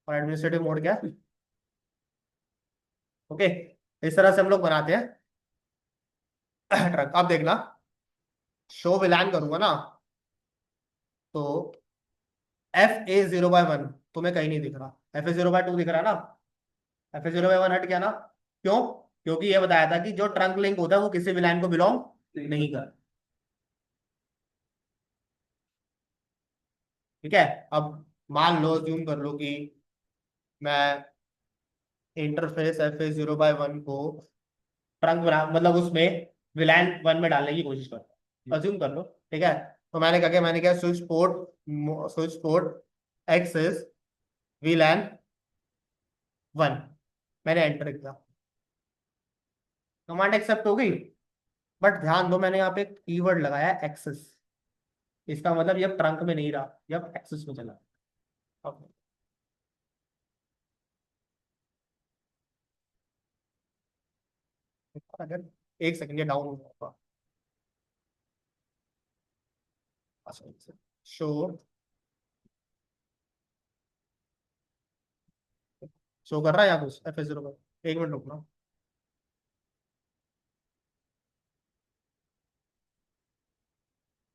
[SPEAKER 2] और एडमिनिस्ट्रेटिव मोड क्या है? ओके, इस तरह से हम लोग बनाते हैं ट्रंक। अब देखना, शो विलान करूंगा ना, तो FA0/1 तुम्हें कहीं नहीं दिख रहा, FA0/2 दिख रहा है ना, FA0/1 हट गया ना। क्यों? क्योंकि ये बताया था कि जो ट्रंक लिंक होता है वो किसी भी लाइन को बिलोंग नहीं कर। ठीक है। अब मान लो, जूम कर लो कि मैं इंटरफेस FA0/1 को ट्रंक बना, मतलब उसमें विलान 1 में डालने की कोशिश करता हूँ, अज्यूम कर लो। ठीक है, तो मैंने क्या किया, मैंने क्या, स्विच पोर्ट एक्सेस VLAN 1, मैंने एंटर किया, कमांड एक्सेप्ट हो गई। बट ध्यान दो, मैंने यहाँ पे कीवर्ड लगाया एक्सेस, इसका मतलब ये अब ट्रंक में नहीं रहा, ये अब एक्सेस में चला। अब अगर एक सेकंड ये डाउन होगा, शो शो कर रहा है या कुछ FA0 पर? एक मिनट रुकना।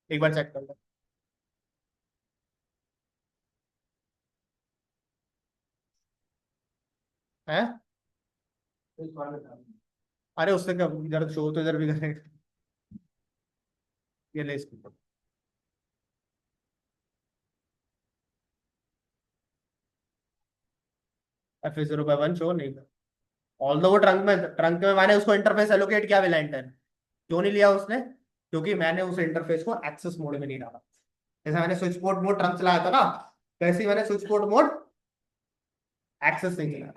[SPEAKER 2] एक बार चेक कर लो। है, अरे उससे क्या, इधर शो तो इधर भी करेगा। ये ले इसको, FA0/1 शो नहीं कर। ऑल दो वो ट्रंक में मैंने उसको इंटरफेस एलोकेट किया विलेंटन, क्यों नहीं लिया उसने? क्योंकि मैंने उस इंटरफेस को एक्सेस मोड में नहीं डाला। जैसे मैंने स्विच पोर्ट मोड ट्रंक चलाया था ना, वैसे ही मैंने स्विच पोर्ट मोड एक्सेस नहीं चलाया।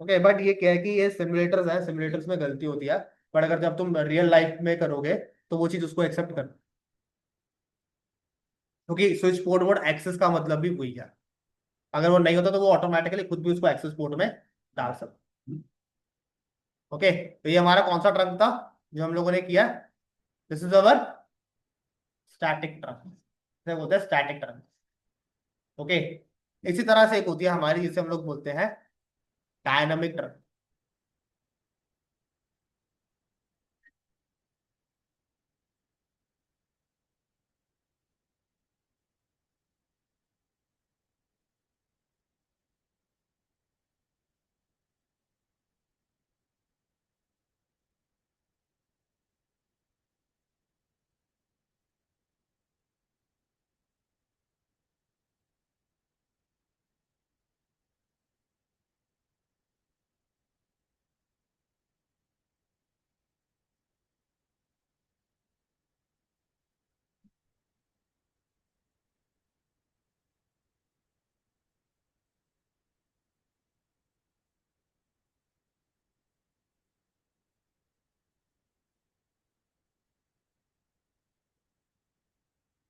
[SPEAKER 2] ओके, बट ये क्या है कि ये सिमुलेटर्स है, सिमुलेटर्स में गलती होती है, बट अगर जब तुम रियल लाइफ में करोगे तो वो चीज उसको एक्सेप्ट कर, क्योंकि स्विच पोर्ट मोड एक्सेस का मतलब भी वही है। अगर वो नहीं होता तो वो ऑटोमेटिकली खुद भी उसको एक्सेस पोर्ट में डाल सकता। ओके, तो ये हमारा कौन सा ट्रंक था जो हम लोगों ने किया? This is our static trunk, इसे बोलते हैं स्टैटिक ट्रंक। ओके, इसी तरह से एक होती है हमारी, जिसे हम लोग बोलते हैं dynamic trunk.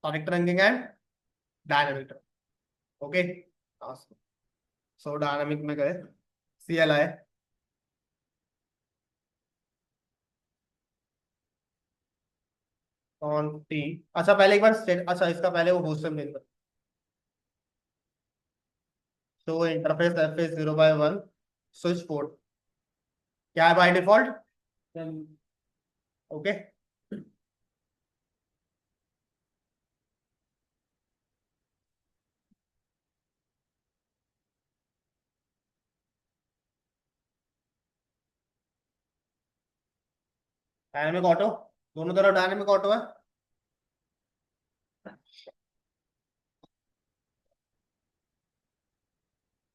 [SPEAKER 2] Sonic trunking and dynamic trunk. Okay, so dynamic में गए, CLI ऑन टी। अच्छा पहले एक बार स्टेट, अच्छा इसका पहले वो होस्ट नेम देख, तो इंटरफेस FA0/1 स्विच पोर्ट क्या है by default? Okay, dynamic auto, दोनों तरफ डायनेमिक ऑटो है।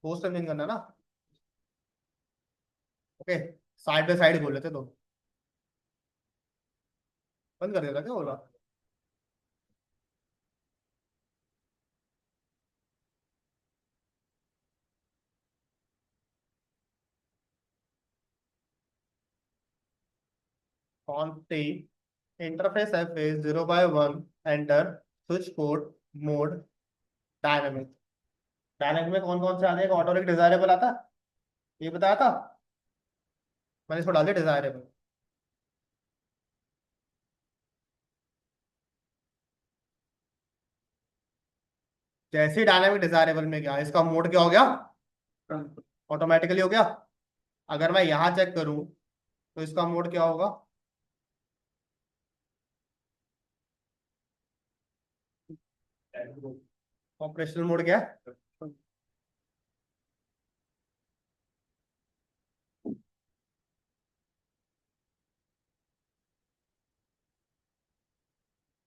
[SPEAKER 2] होस्ट नेम करना ना। ओके, साइड बाय साइड बोल लेते, तो बंद कर देता क्या बोला? On T interface FA0/1 enter switch port mode dynamic. Dynamic में कौन कौन से आते हैं? ऑटो एक डिजायरेबल आता, ये बताया था मैंने, इसको डाल दिया डिजायरेबल। जैसे ही डायनामिक डिजायरेबल में गया, इसका मोड क्या हो गया? ऑटोमेटिकली हो गया। अगर मैं यहां चेक करूं तो इसका मोड क्या होगा? ऑपरेशनल मोड क्या है?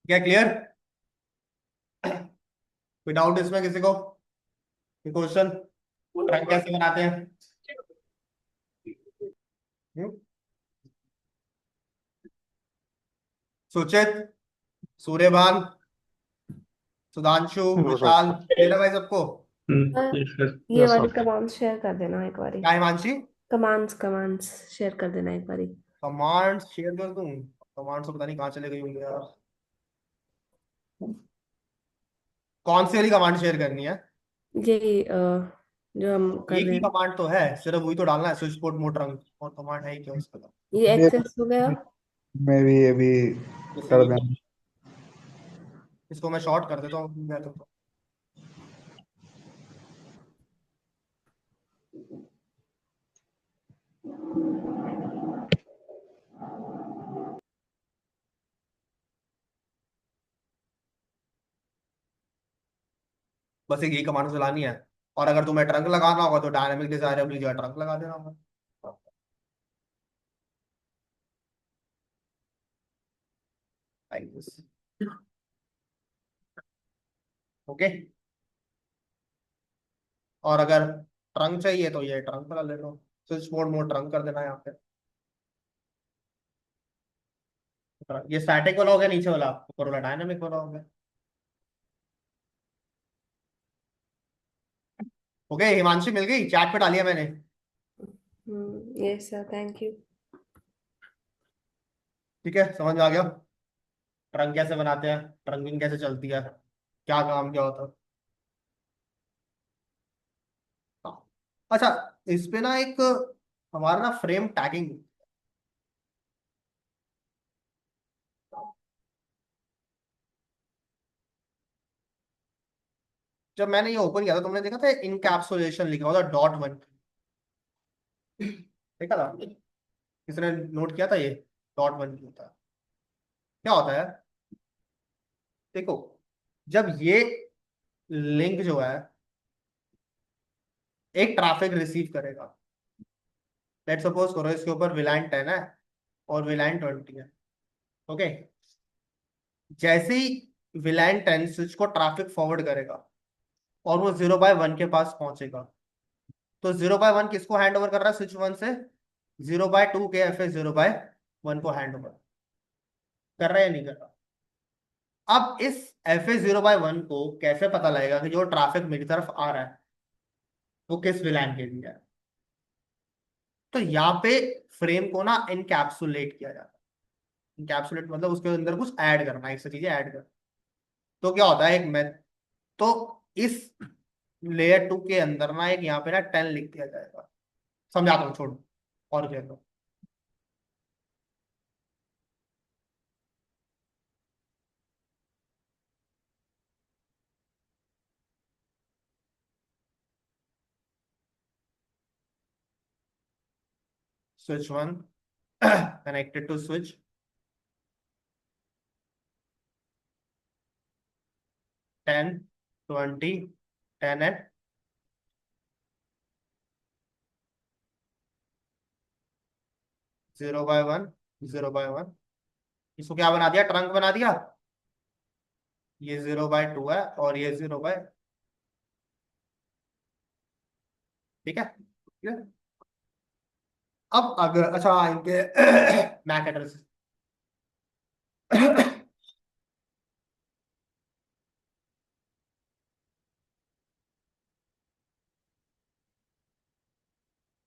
[SPEAKER 2] क्या क्लियर? कोई डाउट इसमें किसी को? क्वेश्चन ट्रैक कैसे बनाते हैं? हम्म? सुचित, सूर्यभान, सुधांशु,
[SPEAKER 5] नो सर।
[SPEAKER 2] विशाल, क्लियर है भाई सबको?
[SPEAKER 3] Yes sir.
[SPEAKER 4] ये
[SPEAKER 5] यस
[SPEAKER 4] वाली
[SPEAKER 5] सर।
[SPEAKER 4] कमांड्स शेयर कर देना एक बारी।
[SPEAKER 2] क्या हिमांशी?
[SPEAKER 4] कमांड्स शेयर कर देना एक बारी।
[SPEAKER 2] कमांड्स शेयर कर दूं? कमांड्स तो पता नहीं कहाँ चले गई होंगी यार। कौन सी वाली कमांड शेयर करनी है?
[SPEAKER 4] ये जो हम कर
[SPEAKER 2] एक
[SPEAKER 4] रहे
[SPEAKER 2] ही
[SPEAKER 4] हैं।
[SPEAKER 2] कमांड तो है, सिर्फ वही तो डालना है, स्विच पोर्ट मोड रंग, और कमांड है ही क्या उसका?
[SPEAKER 4] ये एक्सेस हो गया।
[SPEAKER 6] मैं भी अभी
[SPEAKER 2] जैसे
[SPEAKER 6] कर
[SPEAKER 2] ये,
[SPEAKER 6] देना।
[SPEAKER 2] इसको मैं शॉर्ट कर देता हूँ मैं तो। बस एक यही कमांड चलानी है। और अगर तुम्हें ट्रंक लगाना होगा तो डायनामिक डिजायरेबल जो ट्रंक लगा देना होगा। ओके। और अगर ट्रंक चाहिए तो ये ट्रंक लगा ले लो, स्विच मोड मोड ट्रंक कर देना है यहाँ पे। ये स्टैटिक वाला हो गया, नीचे वाला ऊपर वाला डायनामिक वाला हो गया। ओके, हिमांशी मिल गई, चैट पे डालिए मैंने।
[SPEAKER 4] Yes sir, thank you.
[SPEAKER 2] ठीक है, समझ में आ गया ट्रंक कैसे बनाते हैं, ट्रंकिंग कैसे चलती है, क्या काम क्या होता है। हाँ। अच्छा, इस पे ना एक हमारा ना फ्रेम टैगिंग, जब मैंने ये ओपन किया था तुमने देखा था इनकैप्सुलेशन लिखा हुआ था .1, देखा था? किसने नोट किया था ये .1 की होता है? क्या होता है? देखो, जब ये लिंक जो है एक ट्रैफिक रिसीव करेगा, लेट सपोज करो इसके ऊपर विलाइन 10 है और विलाइन 20 है। ओके, जैसे ही विलाइन 10 स्विच को ट्रैफिक फॉरवर्ड करेगा और वो 0/1 के पास पहुंचेगा, तो 0/1 किसको हैंड ओवर कर रहा है स्विच 1 से? 0/2 के एफ 0/1 को हैंड ओवर कर रहा है या नहीं कर रहा? अब इस एफ 0/1 को कैसे पता लगेगा कि जो ट्रैफिक मेरी तरफ आ रहा है वो किस विलान के लिए है? तो यहाँ पे फ्रेम को ना इनकैप्सुलेट किया जाता है। इनकैप्सुलेट मतलब उसके अंदर कुछ ऐड करना, एक से चीजें ऐड करना। तो क्या होता है, एक मैं, तो इस लेयर 2 के अंदर ना एक यहाँ पे ना 10 लिख दिया जाएगा। समझाता हूँ, छोड़ो और क्या करो। Switch 1 connected to switch 10, 20, 10 and 0/1, 0/1। इसको क्या बना दिया? ट्रंक बना दिया। ये 0/2 है और ये 0/, ठीक है, ठीक है? अब अगर अच्छा इनके मैक एड्रेस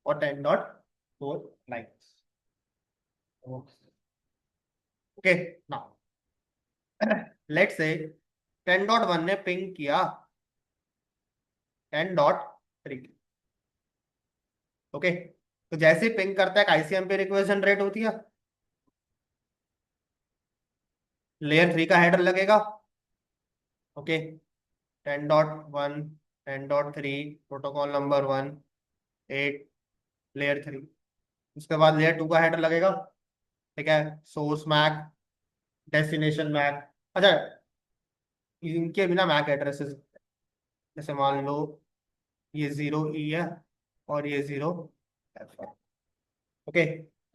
[SPEAKER 2] और 10.4 lines. Okay, now let's say 10.1 ने पिंग किया 10.3। ओके, तो जैसे ही पिंग करता है आईसीएमपी रिक्वेस्ट जनरेट होती है, लेयर 3 का हेडर लगेगा। Okay, 10.1, 10.3, protocol number 1, 8, layer 3। उसके बाद लेयर 2 का हेडर लगेगा। ठीक है, सोर्स मैक, डेस्टिनेशन मैक। अच्छा, इनके बिना मैक एड्रेसेस, जैसे मान लो ये 0E है और ये 0F है। ओके,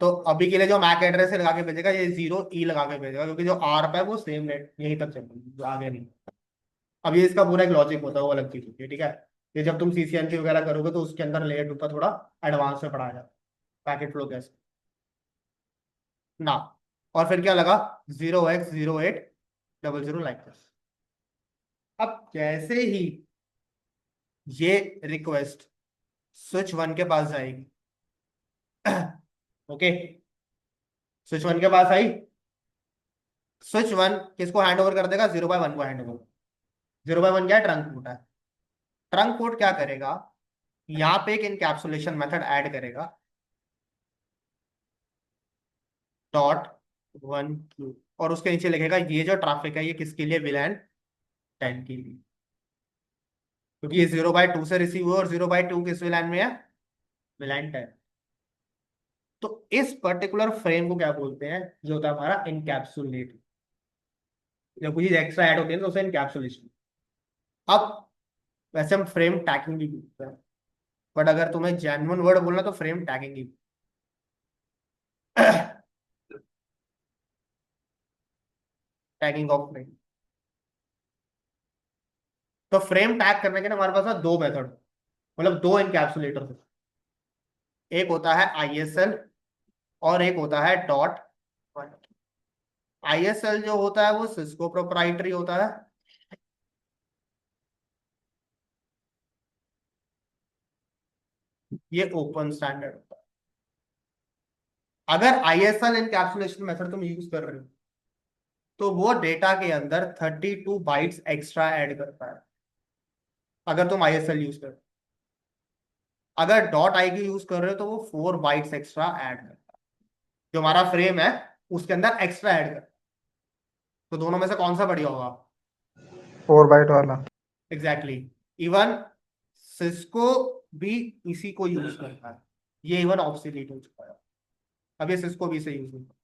[SPEAKER 2] तो अभी के लिए जो मैक एड्रेस है लगा के भेजेगा, ये 0E लगा के भेजेगा, क्योंकि जो आर है वो सेम नेट यहीं तक चलेगी, आगे नहीं। अब ये इसका पूरा एक लॉजिक होता है, वो अलग चीज होती है। ठीक है, ये जब तुम सीसीएनसी वगैरह करोगे तो उसके अंदर लेयर 2 का थोड़ा एडवांस में पढ़ाया जाता है, पैकेट फ्लो कैसे ना। और फिर क्या लगा, 0x0800 लाइक दिस। अब जैसे ही ये रिक्वेस्ट स्विच 1 के पास जाएगी, ओके, स्विच 1 के पास आई, स्विच 1 किसको हैंड ओवर कर देगा, 0/1 को हैंड ओवर। 0/1 क्या है, ट्रंक कोड है। ट्रंक कोड क्या करेगा, यहाँ पे एक इनकैप्सुलेशन मेथड ऐड करेगा, .1 और उसके नीचे लिखेगा ये जो ट्रैफिक है ये किसके लिए, विलैन 10 के लिए, क्योंकि ये 0/2 से रिसीव हुआ और 0/2 किस विलैन में है, विलैन 10। तो इस पर्टिकुलर फ्रेम को क्या बोलते हैं, जो होता है हमारा इनकैप्सुलेट। जब कुछ एक्स्ट्रा ऐड होती है तो उसे इनकैप्सुलेशन। अब वैसे हम फ्रेम टैगिंग भी बोलते हैं, बट अगर तुम्हें जेन्युइन वर्ड बोलना तो frame tagging he. Tagging of frame. तो फ्रेम टैग करने के लिए हमारे पास ना दो मेथड, मतलब दो इनकैप्सुलेटर। एक होता है आईएसएल और एक होता है डॉट। आईएसएल जो होता है वो सिस्को प्रोप्राइटरी होता है, ये ओपन स्टैंडर्ड होता है। अगर आईएसएल इनकैप्सुलेशन मेथड तुम यूज कर रहे हो तो वो डेटा के अंदर 32 बाइट्स एक्स्ट्रा ऐड करता है, अगर तुम आईएसएल यूज कर रहे हो। अगर डॉट आई की यूज कर रहे हो तो वो 4 बाइट्स एक्स्ट्रा ऐड करता है, जो हमारा फ्रेम है उसके अंदर एक्स्ट्रा ऐड करता है। तो दोनों में से कौन सा बढ़िया होगा,
[SPEAKER 6] 4 बाइट वाला।
[SPEAKER 2] एग्जैक्टली। इवन सिस्को भी इसी को यूज करता है, ये इवन ऑब्सोलीट हो चुका है, अब ये सिस्को भी इसे यूज होता है।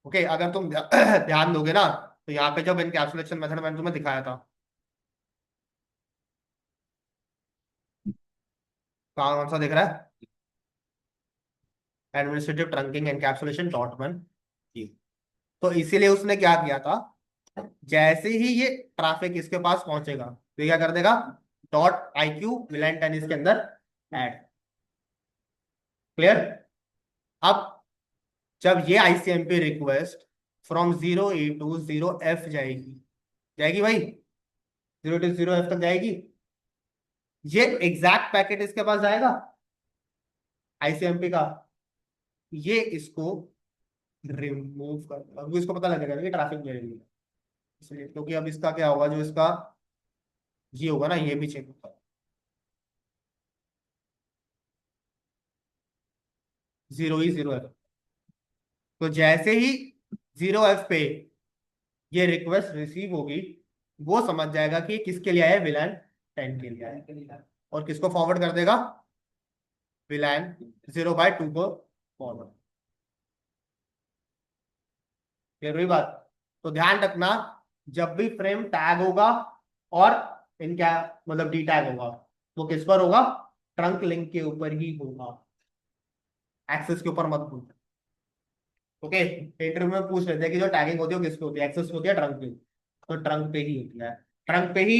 [SPEAKER 2] ओके, अगर तुम ध्यान दोगे ना तो यहाँ पे जब इनकैप्सुलेशन मेथड मैंने तुम्हें दिखाया था, कौन सा दिख रहा है, एडमिनिस्ट्रेटिव ट्रंकिंग एनकैप्सुलेशन .1। तो इसीलिए उसने क्या किया था, जैसे ही ये ट्रैफिक इसके पास पहुंचेगा तो ये क्या कर देगा, .iq विलाइन 10 इसके अंदर ऐड। क्लियर। अब जब ये ICMP request from 0E to 0F जाएगी, जाएगी भाई, 0 to 0F तक जाएगी, ये एग्जैक्ट पैकेट इसके पास जाएगा आईसीएमपी का, ये इसको रिमूव कर, अब इसको पता लगेगा कि ट्रैफिक मिल रही है, इसलिए क्योंकि अब इसका क्या होगा, जो इसका ये होगा ना ये भी चेक होगा, 0E 0F। तो जैसे ही 0F पे ये रिक्वेस्ट रिसीव होगी, वो समझ जाएगा कि किसके लिए आया है, विलान 10 के लिए आया है, और किसको फॉरवर्ड कर देगा, विलान 0/2 को फॉरवर्ड। क्लियर हुई बात। तो ध्यान रखना, जब भी फ्रेम टैग होगा और इनका मतलब डी टैग होगा, वो किस पर होगा, ट्रंक लिंक के ऊपर ही होगा, एक्सेस के ऊपर मत भूलना। ओके, इंटरव्यू में पूछ लेते हैं कि जो टैगिंग होती है वो किस पे होती है, एक्सेस पे होती है, ट्रंक पे, तो ट्रंक पे ही होती है। ट्रंक पे ही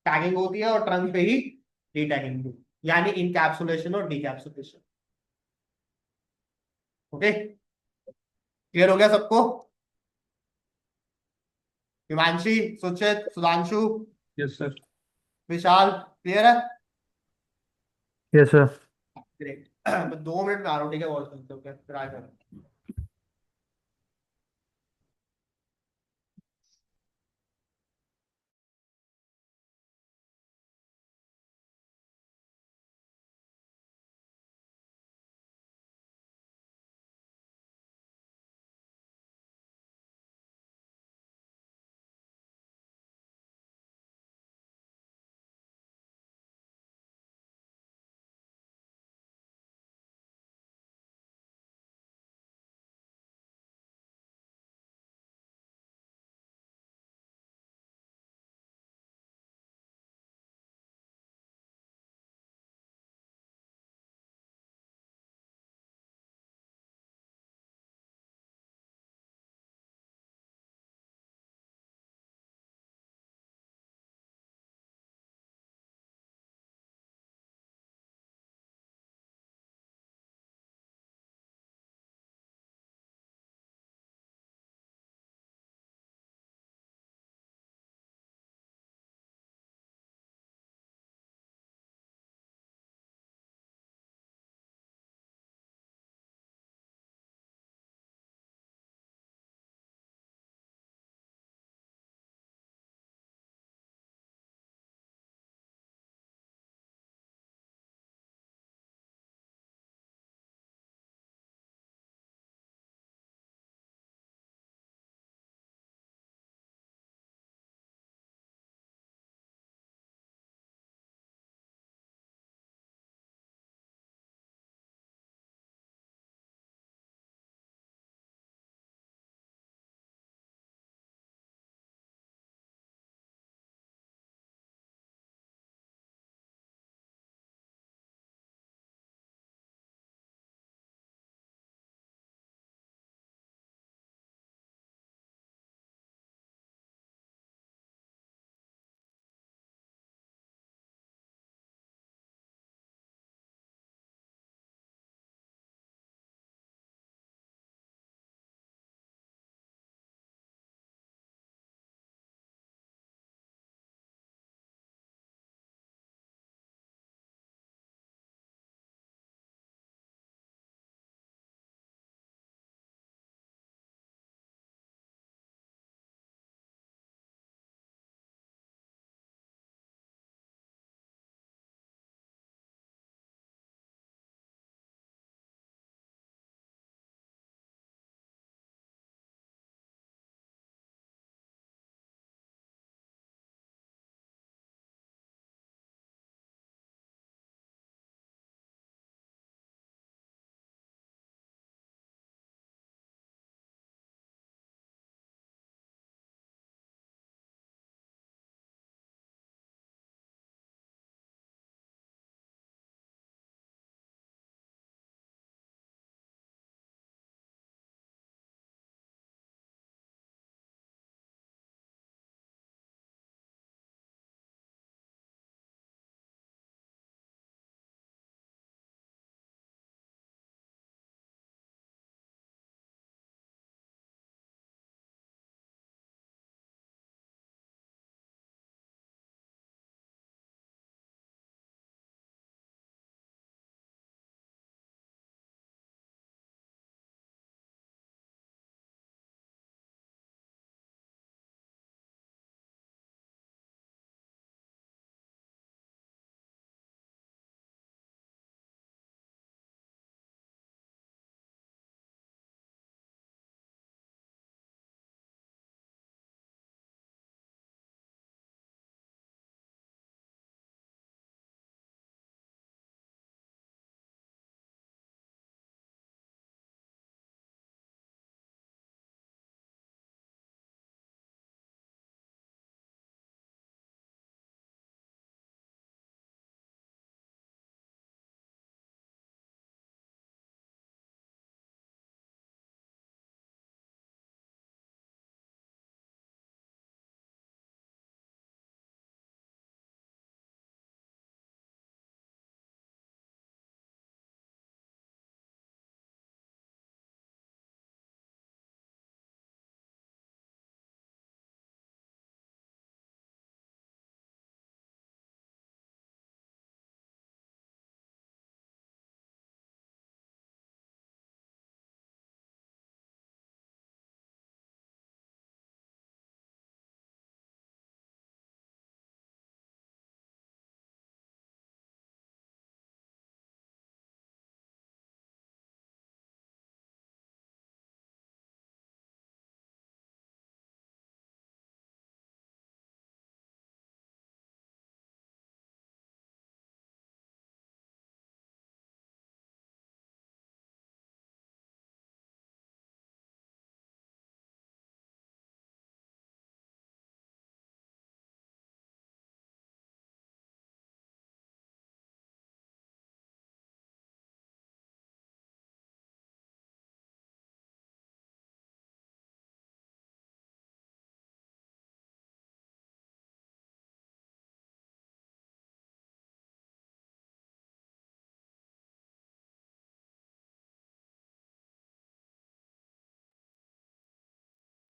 [SPEAKER 2] टैगिंग होती है और ट्रंक पे ही डी टैगिंग भी, यानी इनकैप्सुलेशन और डीकैप्सुलेशन। ओके, क्लियर हो गया सबको, हिमांशी, सुचित, सुधांशु,
[SPEAKER 3] यस सर।
[SPEAKER 2] विशाल, क्लियर है।
[SPEAKER 6] Yes sir.
[SPEAKER 2] ग्रेट। मैं 2 मिनट में आ रहा हूँ, ठीक है, और फिर आ जाओ।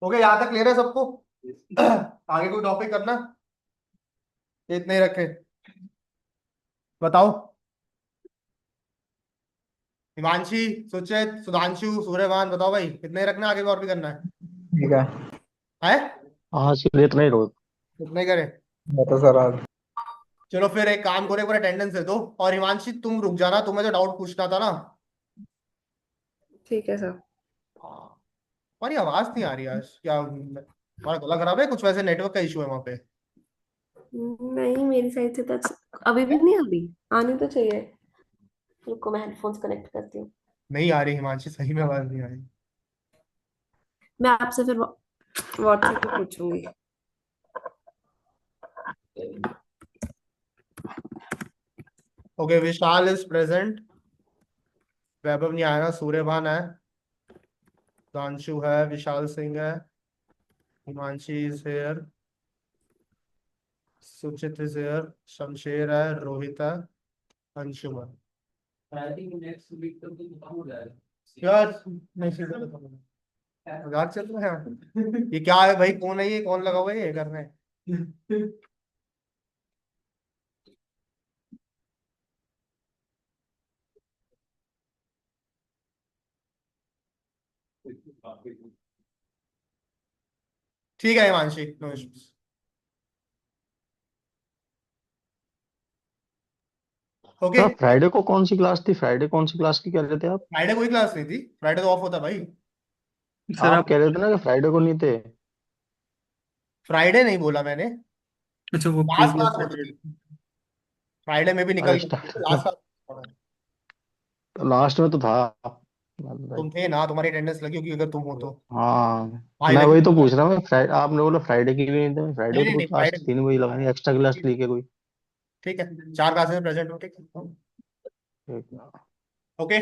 [SPEAKER 2] ओके, यहाँ तक क्लियर है सबको? आगे कोई टॉपिक करना? ये इतने ही रखे। बताओ। हिमांशी, सुचित, सुधांशु, सूर्यभान, बताओ भाई, कितने ही रखना, आगे और भी करना है?
[SPEAKER 6] ठीक है।
[SPEAKER 2] है?
[SPEAKER 5] हाँ चलिए इतना ही रोक।
[SPEAKER 2] कितने ही करें?
[SPEAKER 6] बता सर आज।
[SPEAKER 2] चलो फिर एक काम करो, एक बार अटेंडेंस दे दो। और हिमांशी तुम रुक जाना, तुम्हें जो डाउट पूछना था ना।
[SPEAKER 4] ठीक है सर।
[SPEAKER 2] हाँ। तुम्हारी आवाज नहीं आ रही आज, क्या तुम्हारा गला खराब है कुछ? वैसे नेटवर्क का इशू है वहां पे?
[SPEAKER 4] नहीं, मेरी साइड से तो अभी भी नहीं आ रही। आनी तो चाहिए। रुको, मैं हेडफोन्स कनेक्ट करती हूँ।
[SPEAKER 2] नहीं आ रही हिमांशी, सही में आवाज नहीं आ रही।
[SPEAKER 4] मैं आपसे फिर व्हाट्सएप पे पूछूंगी।
[SPEAKER 2] Okay, Vishal is present. Vaibhav नहीं आएगा, सूर्यभान है, दांशु है, विशाल सिंह है, Himanshi is here, Suchit is here, Shamsher है, रोहित है, अंशुमन। यार नहीं, मजाक चल रहा है? ये क्या है भाई? कौन है ये? कौन लगा हुआ है ये करने? ठीक है Himanshi, no issues. Okay.
[SPEAKER 5] Sir Friday को कौन सी क्लास थी, फ्राइडे कौन सी क्लास की कह रहे थे आप?
[SPEAKER 2] फ्राइडे कोई क्लास नहीं थी, फ्राइडे तो ऑफ होता है भाई।
[SPEAKER 3] सर
[SPEAKER 5] आप
[SPEAKER 3] आप।
[SPEAKER 5] कह रहे थे ना कि फ्राइडे को नहीं थे।
[SPEAKER 2] फ्राइडे नहीं बोला मैंने।
[SPEAKER 3] अच्छा, वो
[SPEAKER 2] लास्ट
[SPEAKER 3] प्रीवियस
[SPEAKER 2] क्लास होती
[SPEAKER 3] सैटरडे।
[SPEAKER 2] थी। फ्राइडे में भी निकल
[SPEAKER 5] अरे
[SPEAKER 2] गया,
[SPEAKER 5] स्टार्ट
[SPEAKER 2] लास्ट क्लास।
[SPEAKER 5] लास्ट में तो था।
[SPEAKER 2] तुम थे ना, तुम्हारी अटेंडेंस लगी होगी अगर तुम हो तो।
[SPEAKER 5] हाँ
[SPEAKER 2] भाई
[SPEAKER 5] मैं
[SPEAKER 2] लगी।
[SPEAKER 5] वही तो पूछ रहा हूँ, फ्राइडे आपने बोला फ्राइडे की भी नहीं थे, फ्राइडे
[SPEAKER 2] नहीं
[SPEAKER 5] को तो
[SPEAKER 2] नहीं
[SPEAKER 5] कोई
[SPEAKER 2] नहीं,
[SPEAKER 5] क्लास
[SPEAKER 2] फ्राइडे।
[SPEAKER 5] थी नहीं, वही लगानी एक्स्ट्रा क्लास ली के कोई।
[SPEAKER 2] ठीक है, 4 क्लासेस में प्रेजेंट हो, ठीक है।
[SPEAKER 5] ठीक है।
[SPEAKER 2] ओके,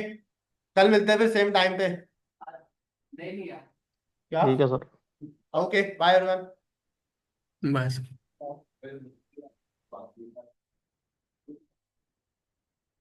[SPEAKER 2] कल मिलते हैं फिर सेम टाइम पे। क्या?
[SPEAKER 5] ठीक है सर।
[SPEAKER 2] Okay, bye everyone.
[SPEAKER 3] बस।